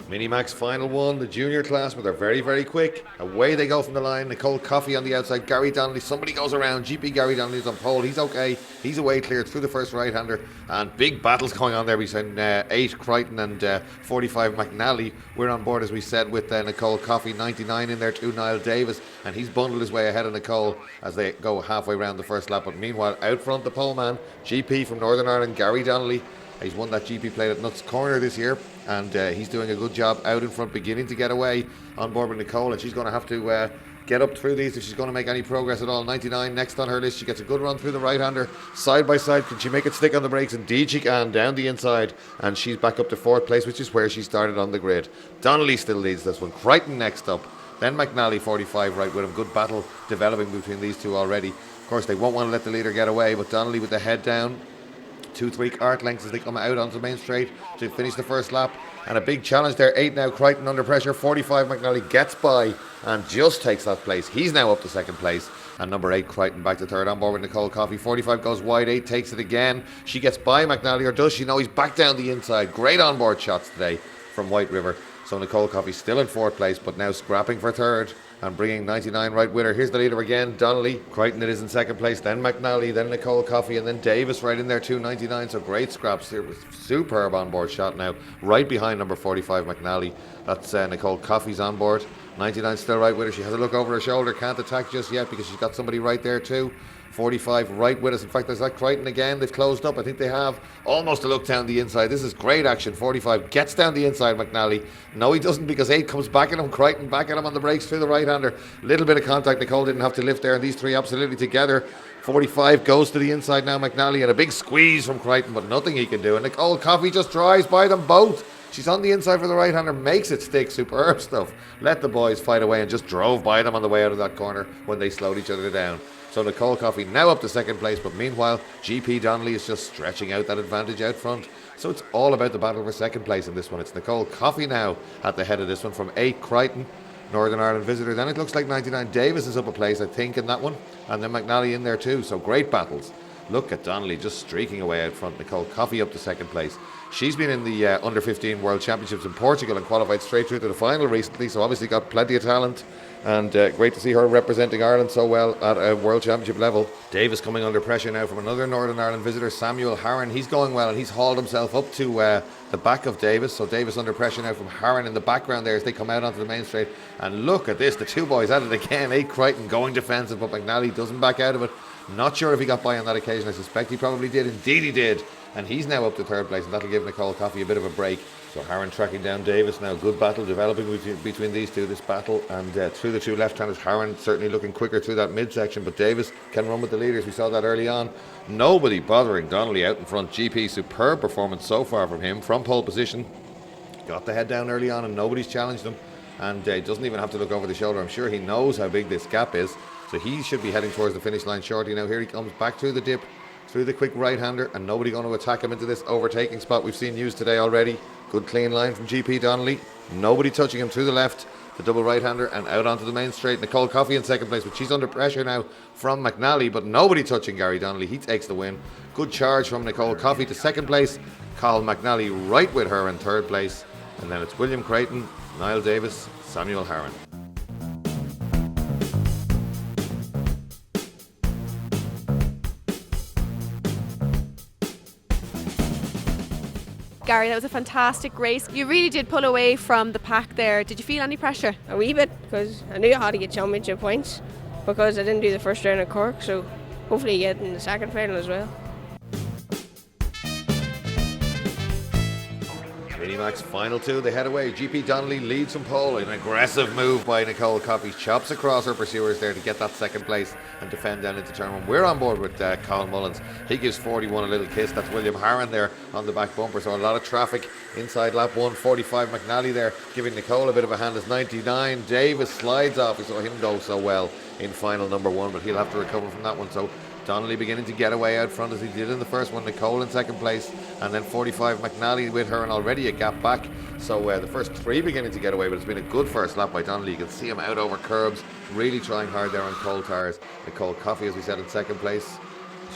Minimax final one, the junior class, but they're very quick. Away they go from the line. Nicole Coffey on the outside. Gary Donnelly, somebody goes around. GP Gary Donnelly's on pole. He's okay. He's away cleared through the first right-hander. And big battles going on there between 8 Crichton and 45 McNally. We're on board, as we said, with Nicole Coffey. 99 in there too, Niall Davis. And he's bundled his way ahead of Nicole as they go halfway around the first lap. But meanwhile, out front the pole man, GP from Northern Ireland, Gary Donnelly. He's won that GP plate at Nuts Corner this year, and he's doing a good job out in front, beginning to get away on board with Nicole, and she's going to have to get up through these if she's going to make any progress at all. 99 next on her list. She gets a good run through the right-hander, side by side. Can she make it stick on the brakes? Indeed she can, down the inside, and she's back up to 4th place, which is where she started on the grid. Donnelly still leads this one. Crichton next up, then McNally 45 right with him. Good battle developing between these two already. Of course they won't want to let the leader get away, but Donnelly with the head down, 2-3 cart lengths as they come out onto the main straight to finish the first lap. And a big challenge there. 8 now, Crichton under pressure. 45 McNally gets by and just takes that place. He's now up to 2nd place. And number 8, Crichton, back to 3rd on board with Nicole Coffey. 45 goes wide, 8 takes it again. She gets by McNally, or does she? No, he's back down the inside. Great onboard shots today from White River. So Nicole Coffey still in 4th place, but now scrapping for 3rd and bringing 99 right with her. Here's the leader again, Donnelly. Crichton it is in 2nd place, then McNally, then Nicole Coffey, and then Davis right in there too, 99. So great scraps here with superb onboard shot now, right behind number 45 McNally. That's Nicole Coffey's onboard. 99 still right with her. She has a look over her shoulder, can't attack just yet because she's got somebody right there too. 45 right with us. In fact, there's that Crichton again. They've closed up. I think they have almost a look down the inside. This is great action. 45 gets down the inside, McNally. No, he doesn't, because 8 comes back at him. Crichton back at him on the brakes through the right-hander. Little bit of contact. Nicole didn't have to lift there. And these three absolutely together. 45 goes to the inside now, McNally, and a big squeeze from Crichton, but nothing he can do. And Nicole Coffey just drives by them both. She's on the inside for the right-hander, makes it stick. Superb stuff. Let the boys fight away and just drove by them on the way out of that corner when they slowed each other down. So Nicole Coffey now up to 2nd place, but meanwhile GP Donnelly is just stretching out that advantage out front. So it's all about the battle for 2nd place in this one. It's Nicole Coffey now at the head of this one from 8 Crichton, Northern Ireland visitor. Then it looks like 99 Davis is up a place, I think, in that one, and then McNally in there too. So great battles. Look at Donnelly just streaking away out front. Nicole Coffey up to 2nd place. She's been in the under 15 World Championships in Portugal and qualified straight through to the final recently, so obviously got plenty of talent. And great to see her representing Ireland so well at a World Championship level. Davis coming under pressure now from another Northern Ireland visitor, Samuel Harron. He's going well and he's hauled himself up to the back of Davis. So Davis under pressure now from Harron in the background there as they come out onto the main straight. And look at this, the two boys at it again. 8 Crichton going defensive, but McNally doesn't back out of it. Not sure if he got by on that occasion. I suspect he probably did. Indeed he did. And he's now up to 3rd place, and that'll give Nicole Coffey a bit of a break. So Harron tracking down Davis now. Good battle developing between these two, this battle. And through the two left-handers, Harron certainly looking quicker through that midsection, but Davis can run with the leaders. We saw that early on. Nobody bothering Donnelly out in front. GP, superb performance so far from him from pole position. Got the head down early on and nobody's challenged him. And doesn't even have to look over the shoulder. I'm sure he knows how big this gap is. So he should be heading towards the finish line shortly. Now here he comes back through the dip, through the quick right-hander, and nobody going to attack him into this overtaking spot. We've seen news today already. Good clean line from GP Donnelly. Nobody touching him through the left, the double right-hander, and out onto the main straight. Nicole Coffey in 2nd place, but she's under pressure now from McNally, but nobody touching Gary Donnelly. He takes the win. Good charge from Nicole Coffey to 2nd place. Carl McNally right with her in 3rd place. And then it's William Crichton, Niall Davis, Samuel Harron. Gary, that was a fantastic race. You really did pull away from the pack there. Did you feel any pressure? A wee bit, because I knew I had to get championship points because I didn't do the first round at Cork, so hopefully get in the second final as well. Minimax final 2, they head away. GP Donnelly leads from pole. An aggressive move by Nicole Coffey. Chops across her pursuers there to get that 2nd place and defend down into turn 1. We're on board with Colin Mullins. He gives 41 a little kiss. That's William Harron there on the back bumper. So a lot of traffic inside lap 1. 45 McNally there giving Nicole a bit of a hand as 99 Davis slides off. We saw him go so well in final number 1, but he'll have to recover from that one. So Donnelly beginning to get away out front as he did in the first one. Nicole in 2nd place, and then 45 McNally with her and already a gap back. So the first 3 beginning to get away, but it's been a good first lap by Donnelly. You can see him out over curbs, really trying hard there on cold tires. Nicole Coffey, as we said, in 2nd place.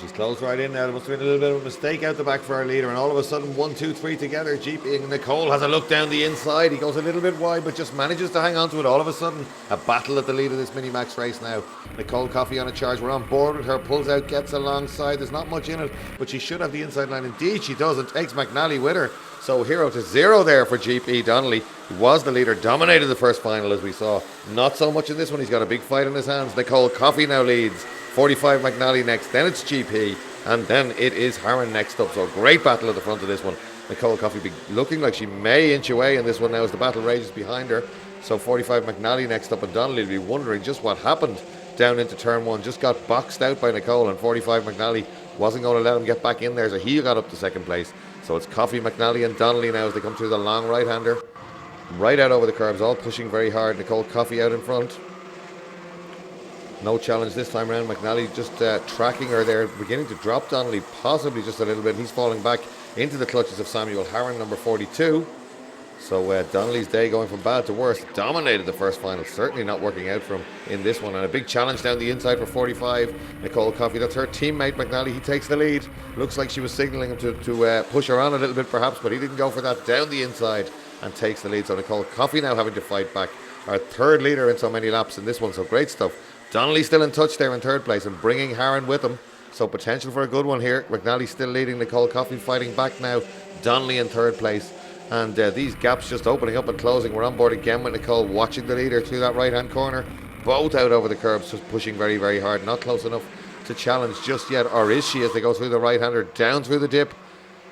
She's closed right in now. There must have been a little bit of a mistake out the back for our leader, and all of a sudden 1, 2, 3 together. GP and Nicole has a look down the inside. He goes a little bit wide but just manages to hang on to it. All of a sudden a battle at the lead of this mini-max race now. Nicole Coffey on a charge. We're on board with her. Pulls out, gets alongside. There's not much in it, but she should have the inside line. Indeed she does, and takes McNally with her. So 0 there for GP Donnelly. He was the leader, dominated the first final as we saw. Not so much in this one. He's got a big fight in his hands. Nicole Coffey now leads. 45 McNally next, then it's GP. And then it is Harron next up. So great battle at the front of this one. Nicole Coffey looking like she may inch away in this one now as the battle rages behind her. So 45 McNally next up, and Donnelly will be wondering just what happened down into turn 1. Just got boxed out by Nicole, and 45 McNally wasn't going to let him get back in there, so he got up to second place. So it's Coffey, McNally and Donnelly now as they come through the long right-hander. Right out over the curbs, all pushing very hard. Nicole Coffey out in front. No challenge this time around. McNally just tracking her there, beginning to drop Donnelly possibly just a little bit. He's falling back into the clutches of Samuel Harron, number 42. So Donnelly's day going from bad to worse. Dominated the first final, certainly not working out for him in this one. And a big challenge down the inside for 45 Nicole Coffey. That's her teammate McNally. He takes the lead. Looks like she was signalling him to push her on a little bit perhaps, but he didn't go for that. Down the inside and takes the lead. So Nicole Coffey now having to fight back. Our third leader in so many laps in this one, so great stuff. Donnelly still in touch there in third place and bringing Harron with him. So potential for a good one here. McNally still leading. Nicole Coffey fighting back now. Donnelly in third place. And these gaps just opening up and closing. We're on board again with Nicole watching the leader through that right-hand corner. Both out over the curbs, just pushing very, very hard. Not close enough to challenge just yet. Or is she as they go through the right-hander, down through the dip.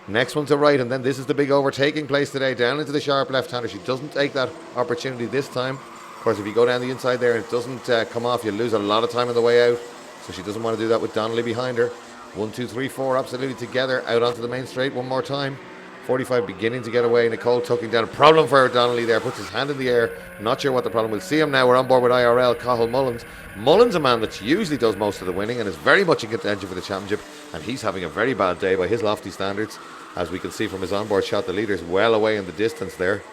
Next one's a right, and then this is the big overtaking place today. Down into the sharp left-hander. She doesn't take that opportunity this time. Of course, if you go down the inside there and it doesn't come off, you lose a lot of time on the way out. So she doesn't want to do that with Donnelly behind her. 1, 2, 3, 4, absolutely together. Out onto the main straight one more time. 45 beginning to get away. Nicole tucking down. A problem for Donnelly there. Puts his hand in the air. Not sure what the problem. We'll see him now. We're on board with IRL. Cathal Mullins. Mullins, a man that usually does most of the winning and is very much in contention for the championship. And he's having a very bad day by his lofty standards. As we can see from his onboard shot, the leader's well away in the distance there.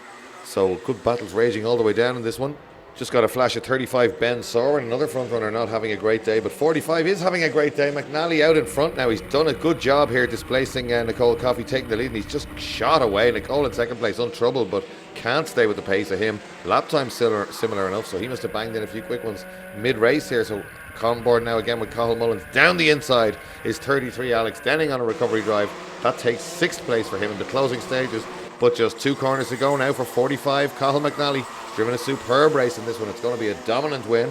So good battles raging all the way down in this one. Just got a flash of 35 Ben Soren, another front runner, not having a great day, but 45 is having a great day. McNally out in front now. He's done a good job here displacing Nicole Coffey, taking the lead, and he's just shot away. Nicole in second place, untroubled, but can't stay with the pace of him. Lap time similar enough, so he must have banged in a few quick ones mid-race here. So on board now again with Cathal Mullins. Down the inside is 33 Alex Denning on a recovery drive. That takes 6th place for him in the closing stages. But just 2 corners to go now for 45. Cathal McNally driven a superb race in this one. It's going to be a dominant win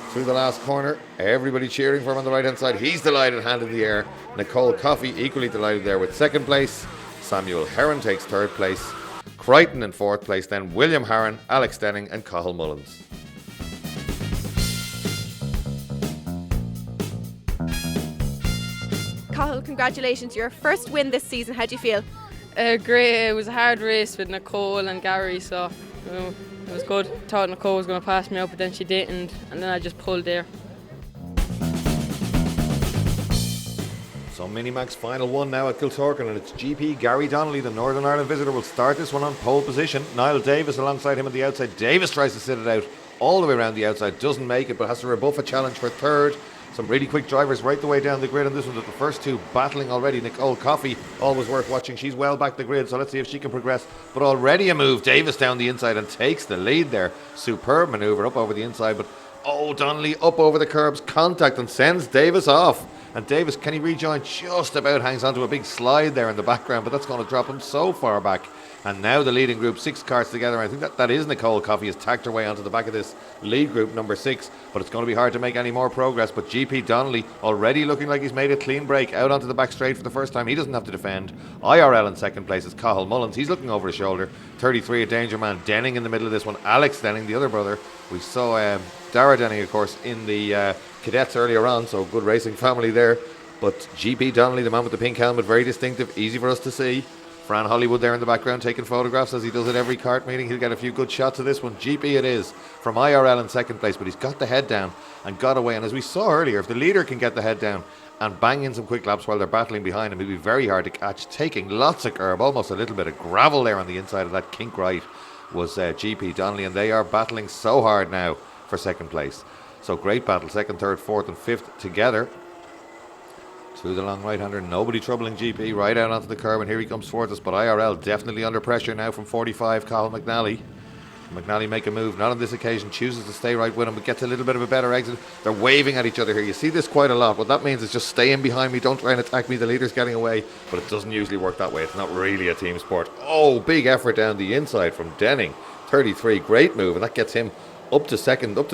through the last corner. Everybody cheering for him on the right hand side. He's delighted, hand in the air. Nicole Coffey equally delighted there with 2nd place. Samuel Harron takes 3rd place. Crichton in 4th place. Then William Harron, Alex Denning and Cathal Mullins. Cathal, congratulations. Your first win this season. How do you feel? Great. It was a hard race with Nicole and Gary, so it was good. Thought Nicole was going to pass me up, but then she didn't, and then I just pulled there. So Minimax final one now at Kiltorkin, and it's GP Gary Donnelly, the Northern Ireland visitor, will start this one on pole position. Niall Davis alongside him on the outside. Davis tries to sit it out all the way around the outside, doesn't make it, but has to rebuff a challenge for 3rd. Some really quick drivers right the way down the grid on this one. The first 2 battling already. Nicole Coffey, always worth watching. She's well back the grid, so let's see if she can progress. But already a move. Davis down the inside and takes the lead there. Superb manoeuvre up over the inside. But Donnelly up over the curbs. Contact and sends Davis off. And Davis, can he rejoin? Just about hangs onto a big slide there in the background, but that's going to drop him so far back. And now the leading group, 6 cars together. I think that is Nicole Coffey has tacked her way onto the back of this lead group, number 6. But it's going to be hard to make any more progress. But GP Donnelly already looking like he's made a clean break out onto the back straight for the first time. He doesn't have to defend. IRL in 2nd place is Cathal Mullins. He's looking over his shoulder. 33, a danger man. Denning in the middle of this one. Alex Denning, the other brother. We saw Dara Denning, of course, in the cadets earlier on. So good racing family there. But GP Donnelly, the man with the pink helmet, very distinctive. Easy for us to see. Fran Hollywood there in the background taking photographs as he does at every kart meeting. He'll get a few good shots of this one. GP it is from IRL in 2nd place, but he's got the head down and got away. And as we saw earlier, if the leader can get the head down and bang in some quick laps while they're battling behind him, it'll be very hard to catch. Taking lots of curb, almost a little bit of gravel there on the inside of that kink right was GP Donnelly, and they are battling so hard now for 2nd place. So great battle, 2nd, 3rd, 4th and 5th together. Through the long right-hander, nobody troubling GP, right out onto the curb, and here he comes towards us. But IRL definitely under pressure now from 45, Cathal McNally. McNally make a move, not on this occasion, chooses to stay right with him, but gets a little bit of a better exit. They're waving at each other here. You see this quite a lot. What that means is just stay in behind me, don't try and attack me. The leader's getting away, but it doesn't usually work that way. It's not really a team sport. Big effort down the inside from Denning. 33, great move, and that gets him up to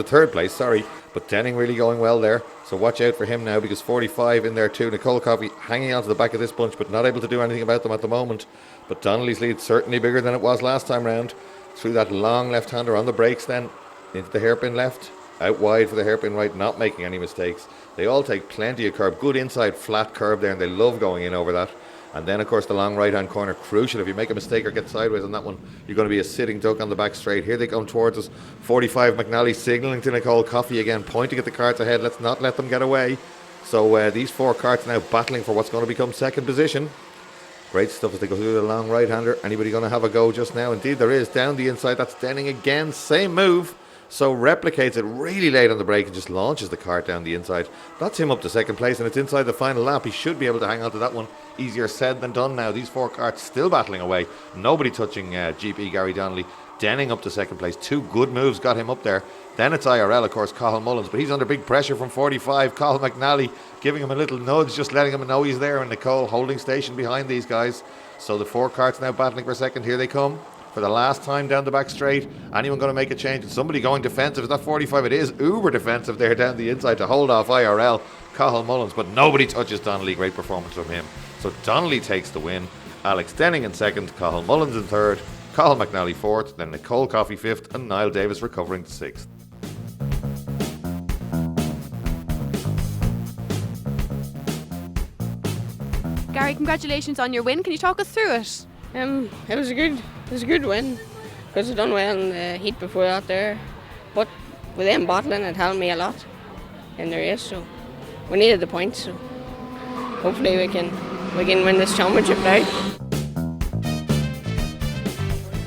third place, sorry. But Denning really going well there. So watch out for him now, because 45 in there too. Nicole Coffey hanging on to the back of this bunch, but not able to do anything about them at the moment. But Donnelly's lead certainly bigger than it was last time round. Through that long left-hander on the brakes then, into the hairpin left, out wide for the hairpin right, not making any mistakes. They all take plenty of curb, good inside flat curb there, and they love going in over that. And then, of course, the long right-hand corner, crucial. If you make a mistake or get sideways on that one, you're going to be a sitting duck on the back straight. Here they come towards us. 45, McNally signalling to Nicole Coffey again, pointing at the carts ahead. Let's not let them get away. So these 4 carts now battling for what's going to become second position. Great stuff as they go through the long right-hander. Anybody going to have a go just now? Indeed there is. Down the inside, that's Denning again. Same move. So replicates it really late on the brake and just launches the cart down the inside. That's him up to second place, and it's inside the final lap. He should be able to hang on to that one. Easier said than done now. These 4 carts still battling away. Nobody touching GP Gary Donnelly. Denning up to second place. 2 good moves got him up there. Then it's IRL, of course, Cathal Mullins, but he's under big pressure from 45. Cathal McNally giving him a little nudge, just letting him know he's there, and Nicole holding station behind these guys. So the 4 carts now battling for second. Here they come. For the last time down the back straight. Anyone going to make a change? It's somebody going defensive. It's not 45. It is uber defensive there down the inside to hold off IRL, Cathal Mullins, but nobody touches Donnelly. Great performance from him. So Donnelly takes the win. Alex Denning in second, Cathal Mullins in third, Cathal McNally fourth, then Nicole Coffey fifth, and Niall Davis recovering to sixth. Gary, congratulations on your win. Can you talk us through it? It was a good win, because I done well in the heat before that there. But with them bottling, it helped me a lot in the race. So we needed the points. So hopefully we can win this championship now.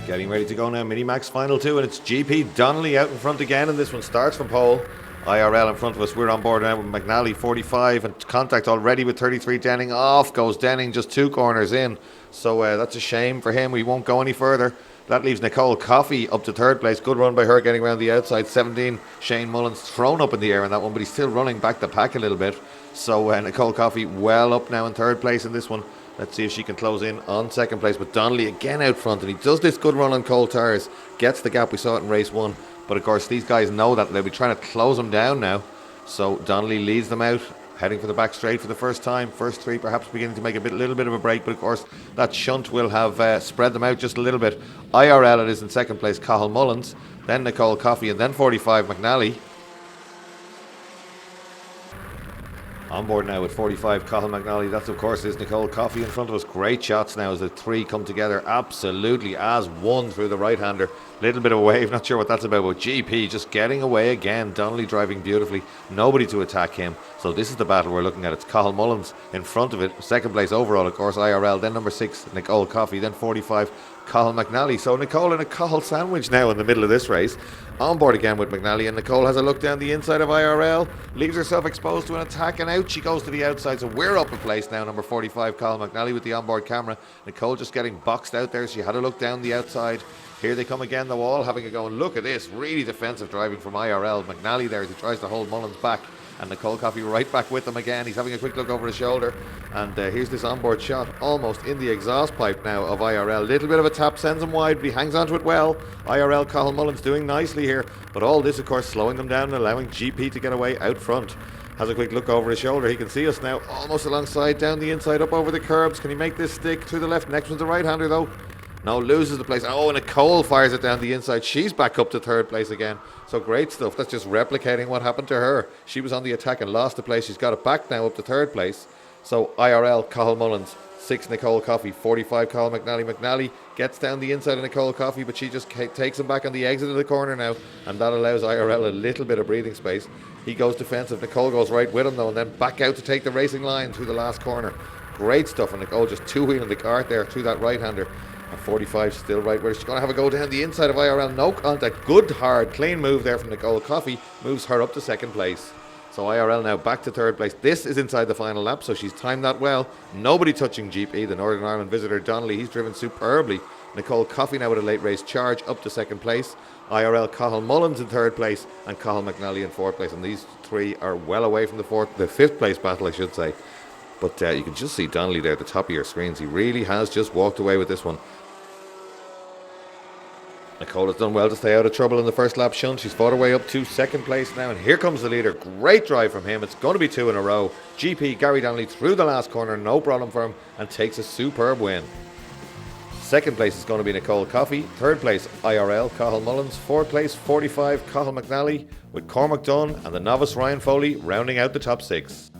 Getting ready to go now, Minimax final 2, and it's GP Donnelly out in front again, and this one starts from pole. IRL in front of us. We're on board now with McNally 45, and contact already with 33 Denning. Off goes Denning, just 2 corners in. So that's a shame for him. We won't go any further. That leaves Nicole Coffey up to third place. Good run by her getting around the outside. 17 Shane Mullins thrown up in the air in that one, but he's still running back the pack a little bit. So Nicole Coffey well up now in third place in this one. Let's see if she can close in on second place. But Donnelly again out front, and he does this good run on cold tyres. Gets the gap. We saw it in race 1. But of course these guys know that they'll be trying to close them down now. So Donnelly leads them out, heading for the back straight for the first time. First 3 perhaps beginning to make a little bit of a break, but of course that shunt will have spread them out just a little bit. IRL it is in second place, Cathal Mullins, then Nicole Coffey, and then 45 McNally. On board now with 45 Cathal McNally. That of course is Nicole Coffey in front of us. Great shots now as the 3 come together absolutely as one through the right hander. Little bit of a wave, not sure what that's about, but GP just getting away again. Donnelly driving beautifully, nobody to attack him. So this is the battle we're looking at. It's Cathal Mullins in front of it, second place overall of course IRL, then number 6 Nicole Coffey, then 45 Cathal McNally. So Nicole in a Cathal sandwich now in the middle of this race. On board again with McNally, and Nicole has a look down the inside of IRL, leaves herself exposed to an attack, and out she goes to the outside. So we're up a place now, number 45 Cathal McNally with the onboard camera. Nicole just getting boxed out there. She had a look down the outside. Here they come again, the wall having a go, and look at this, really defensive driving from IRL. McNally there as he tries to hold Mullins back, and Nicole Coffey right back with them again. He's having a quick look over his shoulder, and here's this onboard shot almost in the exhaust pipe now of IRL. Little bit of a tap sends him wide, but he hangs onto it well. IRL Cathal Mullins doing nicely here, but all this of course slowing them down and allowing GP to get away out front. Has a quick look over his shoulder. He can see us now almost alongside, down the inside, up over the curbs. Can he make this stick through the left? Next one's a right hander though. No, loses the place. Oh, and Nicole fires it down the inside. She's back up to third place again. So great stuff. That's just replicating what happened to her. She was on the attack and lost the place. She's got it back now up to third place. So IRL, Cathal Mullins, 6 Nicole Coffey, 45 Cathal McNally. McNally gets down the inside of Nicole Coffey, but she just takes him back on the exit of the corner now, and that allows IRL a little bit of breathing space. He goes defensive. Nicole goes right with him though, and then back out to take the racing line through the last corner. Great stuff, and Nicole just two-wheeling the cart there through that right-hander. And 45 still right where she's going to have a go down the inside of IRL. No contact. Good, hard, clean move there from Nicole Coffey. Moves her up to second place. So IRL now back to third place. This is inside the final lap, so she's timed that well. Nobody touching GP, the Northern Ireland visitor Donnelly. He's driven superbly. Nicole Coffey now with a late race charge up to second place. IRL Cathal Mullins in third place, and Cathal McNally in fourth place. And these 3 are well away from the fifth place battle, I should say. But you can just see Donnelly there at the top of your screens. He really has just walked away with this one. Nicole has done well to stay out of trouble in the first lap shunt. She's fought her way up to second place now, and here comes the leader. Great drive from him. It's going to be 2 in a row. GP Gary Donnelly through the last corner, no problem for him, and takes a superb win. Second place is going to be Nicole Coffey. Third place, IRL, Cathal Mullins. Fourth place, 45, Cathal McNally, with Cormac Dunn and the novice Ryan Foley rounding out the top 6.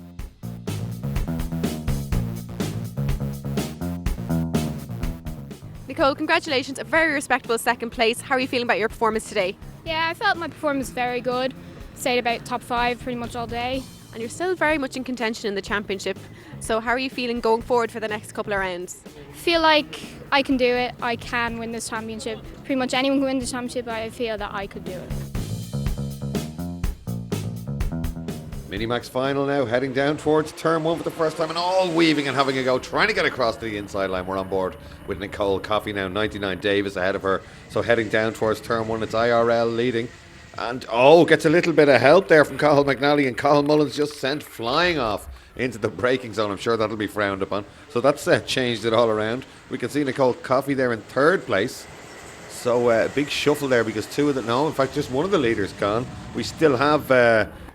Nicole, congratulations, a very respectable second place. How are you feeling about your performance today? Yeah, I felt my performance was very good. Stayed about top 5 pretty much all day. And you're still very much in contention in the championship. So how are you feeling going forward for the next couple of rounds? Feel like I can do it. I can win this championship. Pretty much anyone can win the championship, but I feel that I could do it. Minimax final now, heading down towards turn 1 for the first time, and all weaving and having a go, trying to get across to the inside line. We're on board with Nicole Coffey now, 99 Davis ahead of her. So heading down towards turn 1, it's IRL leading. And gets a little bit of help there from Cathal McNally, and Cathal Mullins just sent flying off into the braking zone. I'm sure that'll be frowned upon. So that's changed it all around. We can see Nicole Coffey there in third place. So a big shuffle there because in fact just one of the leaders gone. We still have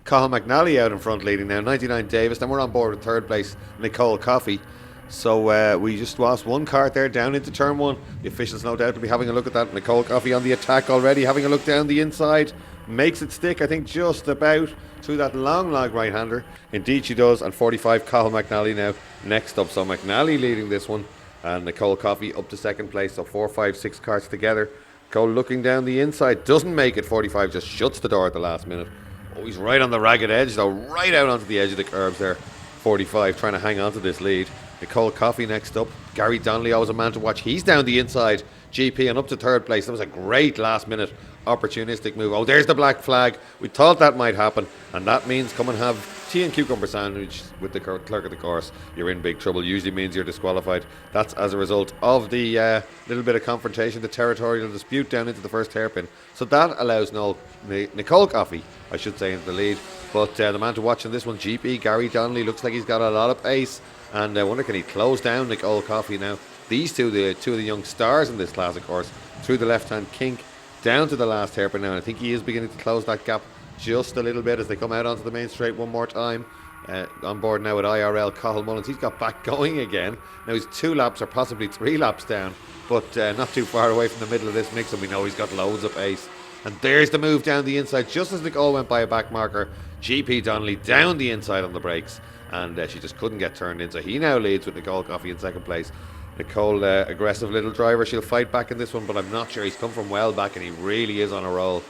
Cathal McNally out in front leading now, 99 Davis. Then we're on board with third place, Nicole Coffey. So we just lost one cart there down into turn 1. The officials no doubt will be having a look at that. Nicole Coffey on the attack already, having a look down the inside. Makes it stick, I think, just about through that long right-hander. Indeed she does, and 45 Cathal McNally now next up. So McNally leading this one, and Nicole Coffey up to second place. So 4, 5, 6 carts together. Nicole looking down the inside, doesn't make it. 45 just shuts the door at the last minute. Oh, he's right on the ragged edge though, right out onto the edge of the curbs there. 45 trying to hang on to this lead. Nicole Coffey next up. Gary Donnelly, always a man to watch. He's down the inside. GP and up to third place. That was a great last minute opportunistic move. Oh, there's the black flag. We thought that might happen, and that means come and have tea and cucumber sandwich with the clerk of the course. You're in big trouble. Usually means you're disqualified. That's as a result of the little bit of confrontation, the territorial dispute down into the first hairpin. So that allows Nicole Coffey, I should say, into the lead. But the man to watch in this one, GP Gary Donnelly, looks like he's got a lot of pace, and I wonder can he close down Nicole Coffey now. These two of the young stars in this class, of course, through the left-hand kink, down to the last hairpin now, and I think he is beginning to close that gap just a little bit as they come out onto the main straight one more time. On board now with IRL, Cathal Mullins. He's got back going again. Now he's 2 laps or possibly 3 laps down, but not too far away from the middle of this mix, and we know he's got loads of pace. And there's the move down the inside, just as Nicole went by a back marker. GP Donnelly down the inside on the brakes, and she just couldn't get turned in. So he now leads with Nicole Coffey in second place. Nicole, aggressive little driver. She'll fight back in this one, but I'm not sure. He's come from well back, and he really is on a roll.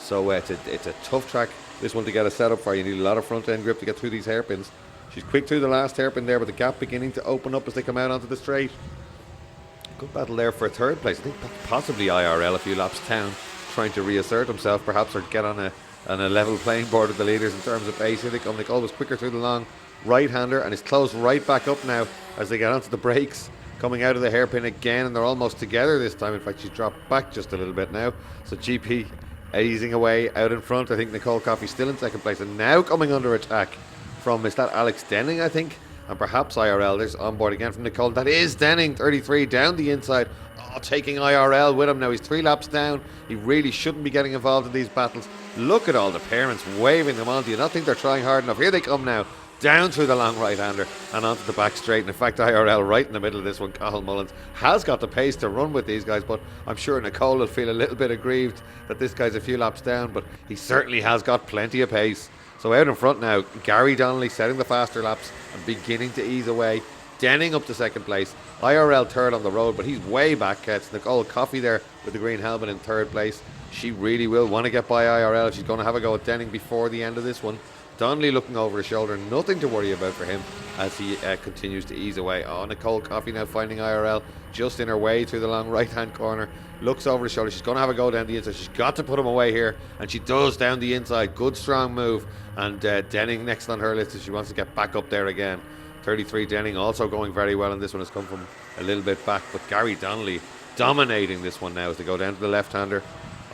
So it's a tough track, this one, to get a setup for. You need a lot of front end grip to get through these hairpins. She's quick through the last hairpin there, but the gap beginning to open up as they come out onto the straight. Good battle there for third place. I think possibly IRL a few laps down, trying to reassert himself perhaps, or get on a level playing board with the leaders in terms of pace. Here they come. Nicole was quicker through the long right-hander, and is closed right back up now as they get onto the brakes. Coming out of the hairpin again, and they're almost together this time. In fact, she's dropped back just a little bit now. So GP easing away out in front. I think Nicole Coffey still in second place, and now coming under attack from, is that Alex Denning, I think? And perhaps IRL. There's on board again from Nicole. That is Denning, 33, down the inside. Oh, taking IRL with him now. He's 3 laps down. He really shouldn't be getting involved in these battles. Look at all the parents waving them on. Do you not think they're trying hard enough? Here they come now. Down through the long right-hander and onto the back straight. And in fact, IRL right in the middle of this one, Cathal Mullins, has got the pace to run with these guys, but I'm sure Nicole will feel a little bit aggrieved that this guy's a few laps down, but he certainly has got plenty of pace. So out in front now, Gary Donnelly setting the faster laps and beginning to ease away. Denning up to second place. IRL third on the road, but he's way back. It's Nicole Coffey there with the green helmet in third place. She really will want to get by IRL if she's going to have a go at Denning before the end of this one. Donnelly looking over his shoulder, nothing to worry about for him as he continues to ease away. Oh, Nicole Coffey now finding IRL just in her way through the long right-hand corner. Looks over his shoulder. She's going to have a go down the inside. She's got to put him away here, and she does down the inside. Good, strong move. And Denning next on her list as she wants to get back up there again. 33 Denning also going very well, and this one has come from a little bit back. But Gary Donnelly dominating this one now as they go down to the left-hander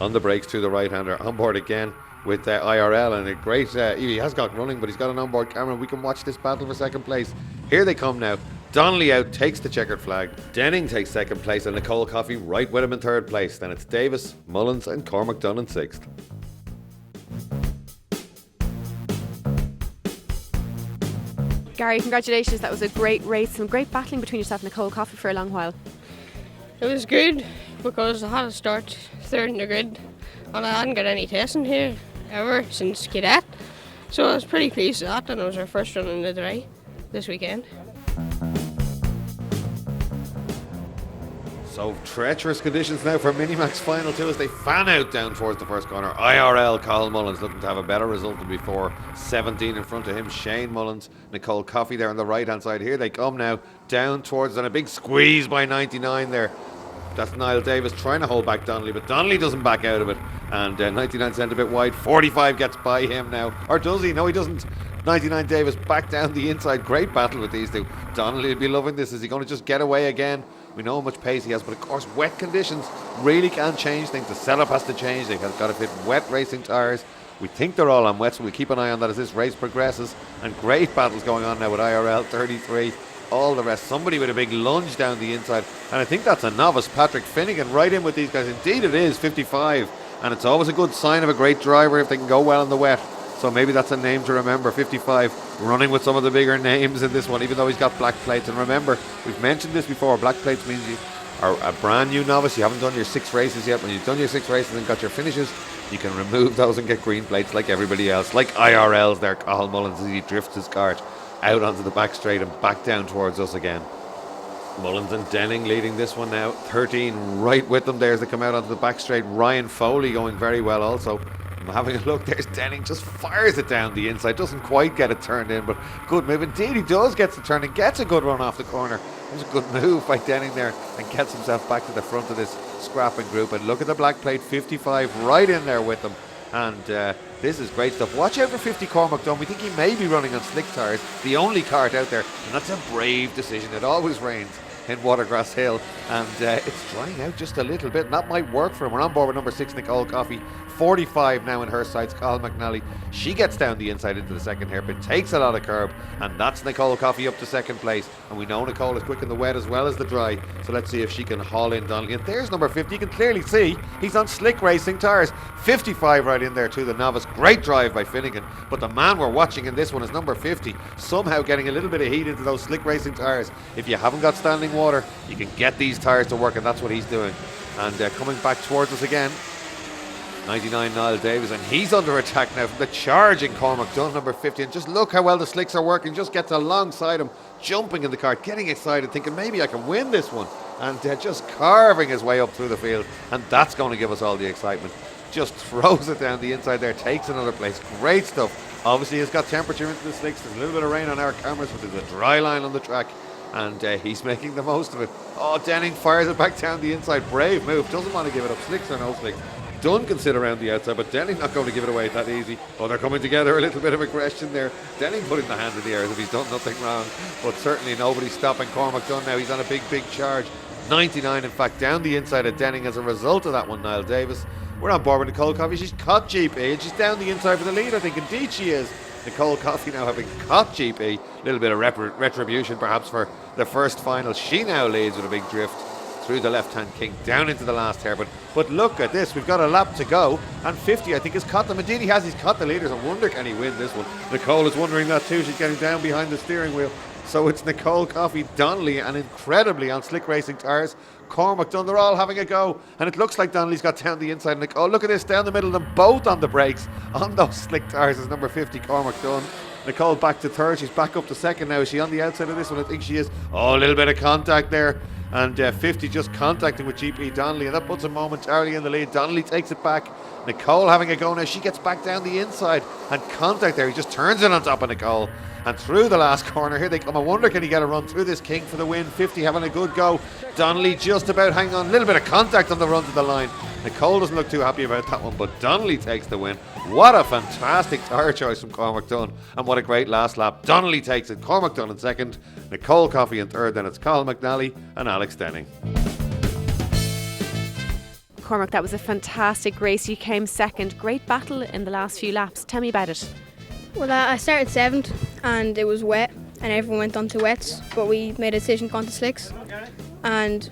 on the brakes through the right-hander. On board again with IRL, and a great he has got running, but he's got an onboard camera. We can watch this battle for second place. Here they come now, Donnelly out, takes the checkered flag. Denning takes second place and Nicole Coffey right with him in third place. Then it's Davis, Mullins and Cormac Dunn in sixth. Gary, congratulations. That was a great race. Some great battling between yourself and Nicole Coffey for a long while. It was good because I had to start third in the grid and I hadn't got any testing here ever since cadet. So I was pretty pleased with that, and it was our first run in the dry this weekend. So treacherous conditions now for Minimax Final 2 as they fan out down towards the first corner. IRL Cathal Mullins looking to have a better result than before. 17 in front of him, Shane Mullins. Nicole Coffey there on the right hand side. Here they come now down towards, and a big squeeze by 99 there. That's Niall Davis trying to hold back Donnelly, but Donnelly doesn't back out of it. And 99 sent a bit wide. 45 gets by him now. Or does he? No, he doesn't. 99 Davis back down the inside. Great battle with these two. Donnelly will be loving this. Is he going to just get away again? We know how much pace he has, but of course wet conditions really can change things. The setup has to change. They've got to fit wet racing tyres. We think they're all on wet, so we'll keep an eye on that as this race progresses. And great battles going on now with IRL 33. All the rest. Somebody with a big lunge down the inside, and I think that's a novice, Patrick Finnegan, right in with these guys. Indeed it is, 55, and it's always a good sign of a great driver if they can go well in the wet. So maybe that's a name to remember. 55 running with some of the bigger names in this one, even though he's got black plates. And remember, we've mentioned this before, black plates means you are a brand new novice. You haven't done your 6 races yet. When you've done your 6 races and got your finishes, you can remove those and get green plates like everybody else, like IRL's there, Cathal Mullins, as he drifts his kart out onto the back straight and back down towards us again. Mullins and Denning leading this one now. 13 right with them there as they come out onto the back straight. Ryan Foley going very well also. I'm having a look. There's Denning, just fires it down the inside. Doesn't quite get it turned in, but good move. Indeed, he does get the turn and gets a good run off the corner. It was a good move by Denning there and gets himself back to the front of this scrapping group. And look at the black plate, 55 right in there with them. And this is great stuff. Watch out for 50 Cormac Dunn. We think he may be running on slick tyres, the only kart out there, and that's a brave decision. It always rains in Watergrass Hill, and it's drying out just a little bit, and that might work for him. We're on board with number 6, Nicole Coffey. 45 now in her sights, Cathal McNally. She gets down the inside into the second hairpin, takes a lot of curb, and that's Nicole Coffey up to second place. And we know Nicole is quick in the wet as well as the dry, so let's see if she can haul in Donnelly. And there's number 50, you can clearly see he's on slick racing tyres. 55 right in there too, the novice. Great drive by Finnegan, but the man we're watching in this one is number 50, somehow getting a little bit of heat into those slick racing tyres. If you haven't got standing water, you can get these tyres to work, and that's what he's doing. And coming back towards us again, 99 Niall Davis, and he's under attack now from the charging Cormac Dunn, number 50. And just look how well the slicks are working. Just gets alongside him, jumping in the kart, getting excited, thinking maybe I can win this one, and just carving his way up through the field. And that's going to give us all the excitement. Just throws it down the inside there, takes another place. Great stuff. Obviously he's got temperature into the slicks. There's a little bit of rain on our cameras, but there's a dry line on the track, and he's making the most of it. Oh, Denning fires it back down the inside. Brave move, doesn't want to give it up. Slicks or no slicks, Dunn can sit around the outside, but Denning not going to give it away that easy. Oh, they're coming together, a little bit of aggression there. Denning putting the hand in the air as if he's done nothing wrong, but certainly nobody's stopping Cormac Dunn now. He's on a big charge. 99 in fact down the inside of Denning as a result of that one. Niall Davis. We're on board with Nicole Coffey. She's caught GP and she's down the inside for the lead, I think. Indeed she is. Nicole Coffey now having caught GP. A little bit of retribution perhaps for the first final. She now leads with a big drift through the left-hand kink, down into the last hairpin. But look at this, we've got a lap to go, and 50 I think has caught them. Indeed he has, he's caught the leaders. I wonder can he win this one. Nicole is wondering that too. She's getting down behind the steering wheel. So it's Nicole Coffey, Donnelly, and incredibly on slick racing tyres, Cormac Dunn. They're all having a go, and it looks like Donnelly's got down the inside. Oh, look at this, down the middle of them, both on the brakes on those slick tyres is number 50 Cormac Dunn. Nicole back to third, she's back up to second now. Is she on the outside of this one? I think she is. Oh, a little bit of contact there, and 50 just contacting with GP Donnelly, and that puts him momentarily in the lead. Donnelly takes it back. Nicole having a go now, she gets back down the inside, and contact there, he just turns it on top of Nicole. And through the last corner, here they come. I wonder can he get a run through this kink for the win. 50 having a good go. Donnelly just about hanging on. A little bit of contact on the run to the line. Nicole doesn't look too happy about that one, but Donnelly takes the win. What a fantastic tyre choice from Cormac Dunn, and what a great last lap. Donnelly takes it, Cormac Dunn in second, Nicole Coffey in third, then it's Cathal McNally and Alex Denning. Cormac, that was a fantastic race. You came second. Great battle in the last few laps. Tell me about it. Well, I started 7th and it was wet. and everyone went on to wets, but we made a decision going to slicks. And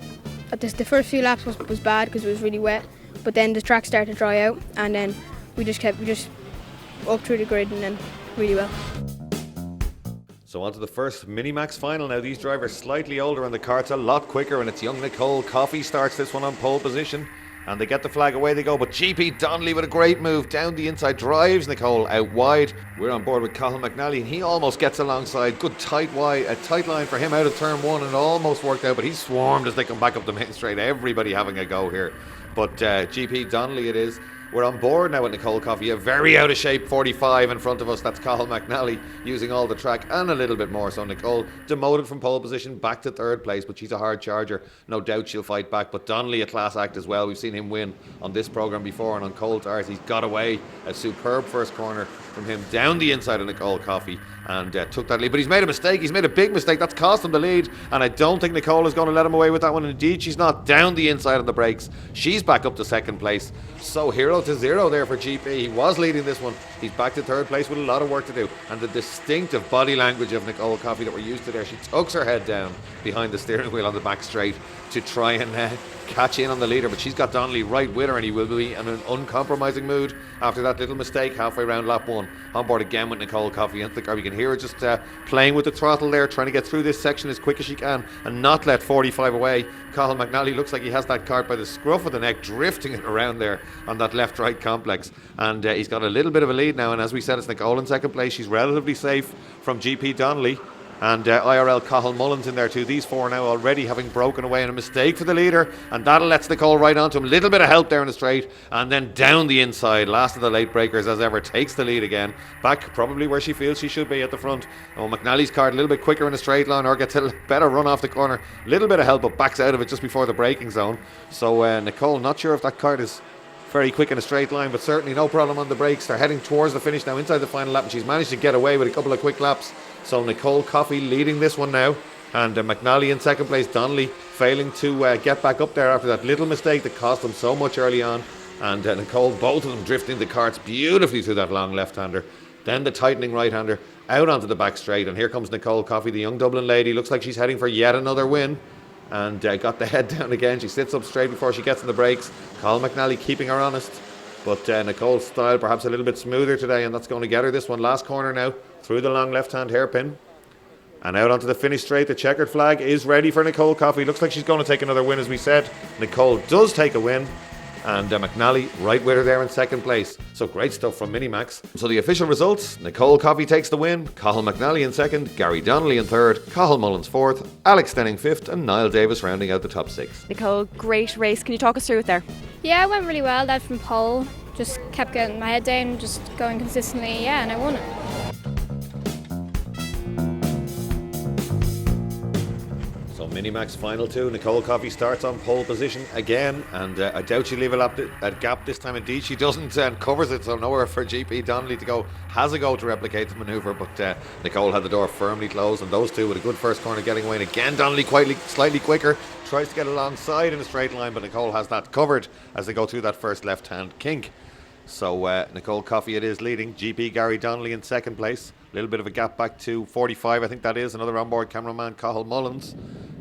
the first few laps was bad because it was really wet, but then the track started to dry out, and then we just up through the grid and then really well. So on to the first Minimax final now. These drivers slightly older and the kart's a lot quicker, and it's young Nicole Coffey starts this one on pole position. And they get the flag, away they go, but GP Donnelly with a great move down the inside, drives Nicole out wide. We're on board with Cathal McNally, and he almost gets alongside. Good tight line for him out of turn one, and it almost worked out, but he's swarmed as they come back up the main straight. Everybody having a go here. But GP Donnelly it is. We're on board now with Nicole Coffey, a very out of shape 45 in front of us. That's Cathal McNally using all the track and a little bit more. So Nicole demoted from pole position back to third place, but she's a hard charger. No doubt she'll fight back. But Donnelly a class act as well. We've seen him win on this programme before, and on cold tires he's got away. A superb first corner from him down the inside of Nicole Coffey and took that lead. But he's made a mistake. He's made a big mistake. That's cost him the lead, and I don't think Nicole is going to let him away with that one. Indeed, she's not. Down the inside on the brakes. She's back up to second place. So 0-0 there for GP. He was leading this one. He's back to third place with a lot of work to do. And the distinctive body language of Nicole Coffey that we're used to there. She tucks her head down behind the steering wheel on the back straight to try and catch in on the leader, but she's got Donnelly right with her, and he will be in an uncompromising mood after that little mistake halfway around lap one. On board again with Nicole Coffey into the car. You can hear her just playing with the throttle there, trying to get through this section as quick as she can and not let 45 away. Cathal McNally looks like he has that cart by the scruff of the neck, drifting it around there on that left-right complex, and he's got a little bit of a lead now. And as we said, it's Nicole in second place. She's relatively safe from GP Donnelly. And IRL Cathal Mullins in there too. These four now already having broken away, and a mistake for the leader, and that'll let Nicole right onto him. Little bit of help there in the straight, and then down the inside. Last of the late breakers as ever, takes the lead again. Back probably where she feels she should be at the front. Oh, McNally's card a little bit quicker in a straight line, or gets a better run off the corner. Little bit of help, but backs out of it just before the braking zone. So Nicole, not sure if that card is very quick in a straight line, but certainly no problem on the brakes. They're heading towards the finish now inside the final lap, and she's managed to get away with a couple of quick laps. So Nicole Coffey leading this one now, and McNally in second place. Donnelly failing to get back up there after that little mistake that cost them so much early on, and Nicole, both of them drifting the karts beautifully through that long left-hander, then the tightening right-hander out onto the back straight. And here comes Nicole Coffey, the young Dublin lady. Looks like she's heading for yet another win, and got the head down again. She sits up straight before she gets in the brakes. Colin McNally keeping her honest, but Nicole's style perhaps a little bit smoother today, and that's going to get her this one. Last corner now, through the long left-hand hairpin, and out onto the finish straight. The checkered flag is ready for Nicole Coffey. Looks like she's going to take another win, as we said. Nicole does take a win, and McNally right with her there in second place. So great stuff from Minimax. So the official results: Nicole Coffey takes the win, Cathal McNally in second, Gary Donnelly in third, Cathal Mullins fourth, Alex Stenning fifth, and Niall Davis rounding out the top six. Nicole, great race. Can you talk us through it there? Yeah, it went really well. Led from pole, just kept getting my head down, just going consistently, and I won it. So Minimax final two. Nicole Coffey starts on pole position again, and I doubt she'll leave a gap this time. Indeed she doesn't, and covers it, so nowhere for GP Donnelly to go. Has a go to replicate the manoeuvre, but Nicole had the door firmly closed, and those two with a good first corner getting away. And again Donnelly slightly quicker, tries to get alongside in a straight line, but Nicole has that covered as they go through that first left hand kink. So Nicole Coffey it is leading, GP Gary Donnelly in second place. A little bit of a gap back to 45, I think that is. Another onboard cameraman, Cathal Mullins,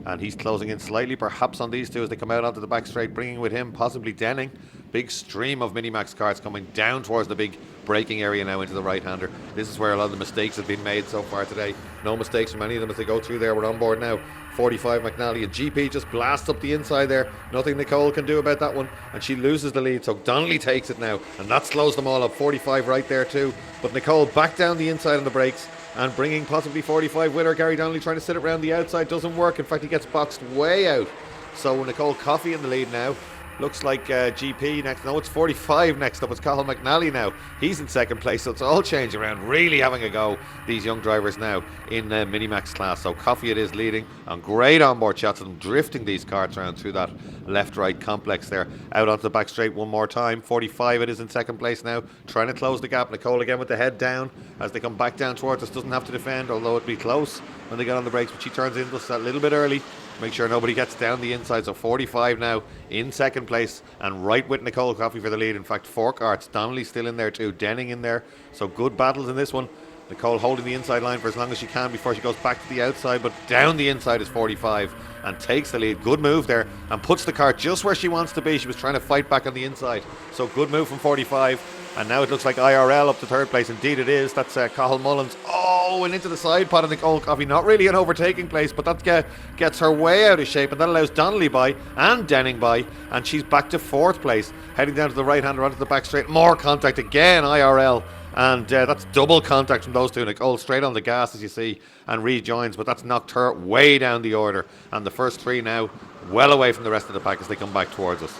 and he's closing in slightly perhaps on these two as they come out onto the back straight, bringing with him possibly Denning. Big stream of Minimax carts coming down towards the big braking area now into the right-hander. This is where a lot of the mistakes have been made so far today. No mistakes from any of them as they go through there. We're on board now. 45 McNally, and GP just blasts up the inside there. Nothing Nicole can do about that one, and she loses the lead. So Donnelly takes it now, and that slows them all up. 45 right there too, but Nicole back down the inside on the brakes and bringing possibly 45 with her. Gary Donnelly trying to sit it around the outside, doesn't work. In fact, he gets boxed way out. So Nicole Coffey in the lead now. Looks like GP next. No, it's 45 next up. It's Cathal McNally now. He's in second place, so it's all changing around. Really having a go, these young drivers now in Minimax class. So Coffey it is leading on great onboard shots of them drifting these karts around through that left-right complex there. Out onto the back straight one more time. 45 it is in second place now, trying to close the gap. Nicole again with the head down as they come back down towards us. Doesn't have to defend, although it'd be close when they get on the brakes, but she turns in just a little bit early. Make sure nobody gets down the inside. So 45 now in second place and right with Nicole Coffey for the lead. In fact, four karts. Donnelly still in there too, Denning in there. So good battles in this one. Nicole holding the inside line for as long as she can before she goes back to the outside, but down the inside is 45 and takes the lead. Good move there and puts the car just where she wants to be. She was trying to fight back on the inside, so good move from 45. And now it looks like IRL up to third place. Indeed it is. That's Cathal Mullins. Oh, and into the side pot of Nicole Coffey. Not really an overtaking place, but that gets her way out of shape, and that allows Donnelly by and Denning by, and she's back to fourth place, heading down to the right hander onto the back straight. More contact again, IRL. And that's double contact from those two. Nicole straight on the gas, as you see, and rejoins, but that's knocked her way down the order. And the first three now well away from the rest of the pack as they come back towards us.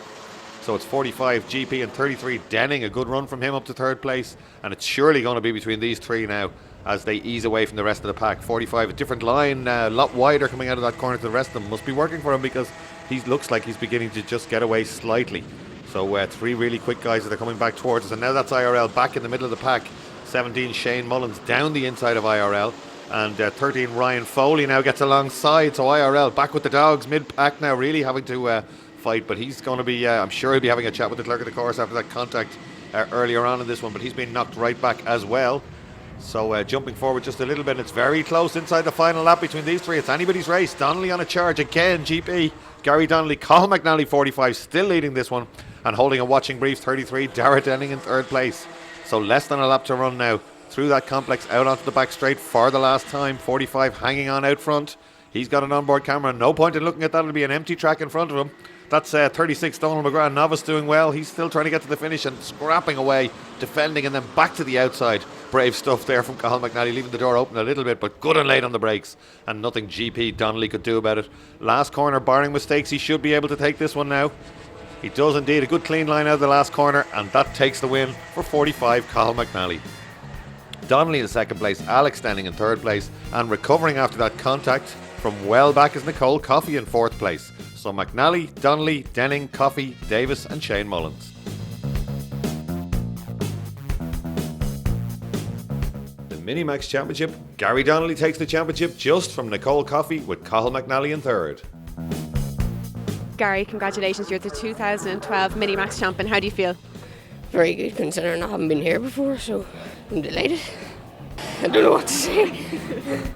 So it's 45 GP and 33 Denning. A good run from him up to third place, and it's surely going to be between these three now as they ease away from the rest of the pack. 45, a different line, a lot wider coming out of that corner to the rest of them. Must be working for him because he looks like he's beginning to just get away slightly. So three really quick guys that are coming back towards us, and now that's IRL back in the middle of the pack. 17 Shane Mullins down the inside of IRL, and 13 Ryan Foley now gets alongside. So IRL back with the dogs mid-pack now, really having to fight, but he's going to be I'm sure he'll be having a chat with the clerk of the course after that contact earlier on in this one, but he's been knocked right back as well. So jumping forward just a little bit, it's very close inside the final lap between these three. It's anybody's race. Donnelly on a charge again, GP. Gary Donnelly, Cathal McNally 45 still leading this one, and holding a watching brief 33 Dara Denning in third place. So less than a lap to run now through that complex, out onto the back straight for the last time. 45 hanging on out front. He's got an onboard camera, no point in looking at that. It'll be an empty track in front of him. That's 36 Donald McGrath, novice, doing well. He's still trying to get to the finish and scrapping away, defending, and then back to the outside. Brave stuff there from Cathal McNally, leaving the door open a little bit, but good and late on the brakes, and nothing GP Donnelly could do about it. Last corner, barring mistakes, he should be able to take this one now. He does indeed. A good clean line out of the last corner, and that takes the win for 45 Cathal McNally. Donnelly in second place, Alex Denning in third place, and recovering after that contact from well back is Nicole Coffey in fourth place. So McNally, Donnelly, Denning, Coffey, Davis and Shane Mullins. The Minimax Championship, Gary Donnelly takes the championship just from Nicole Coffey with Cathal McNally in third. Gary, congratulations, you're the 2012 Minimax champion. How do you feel? Very good, considering I haven't been here before, so I'm delighted. I don't know what to say.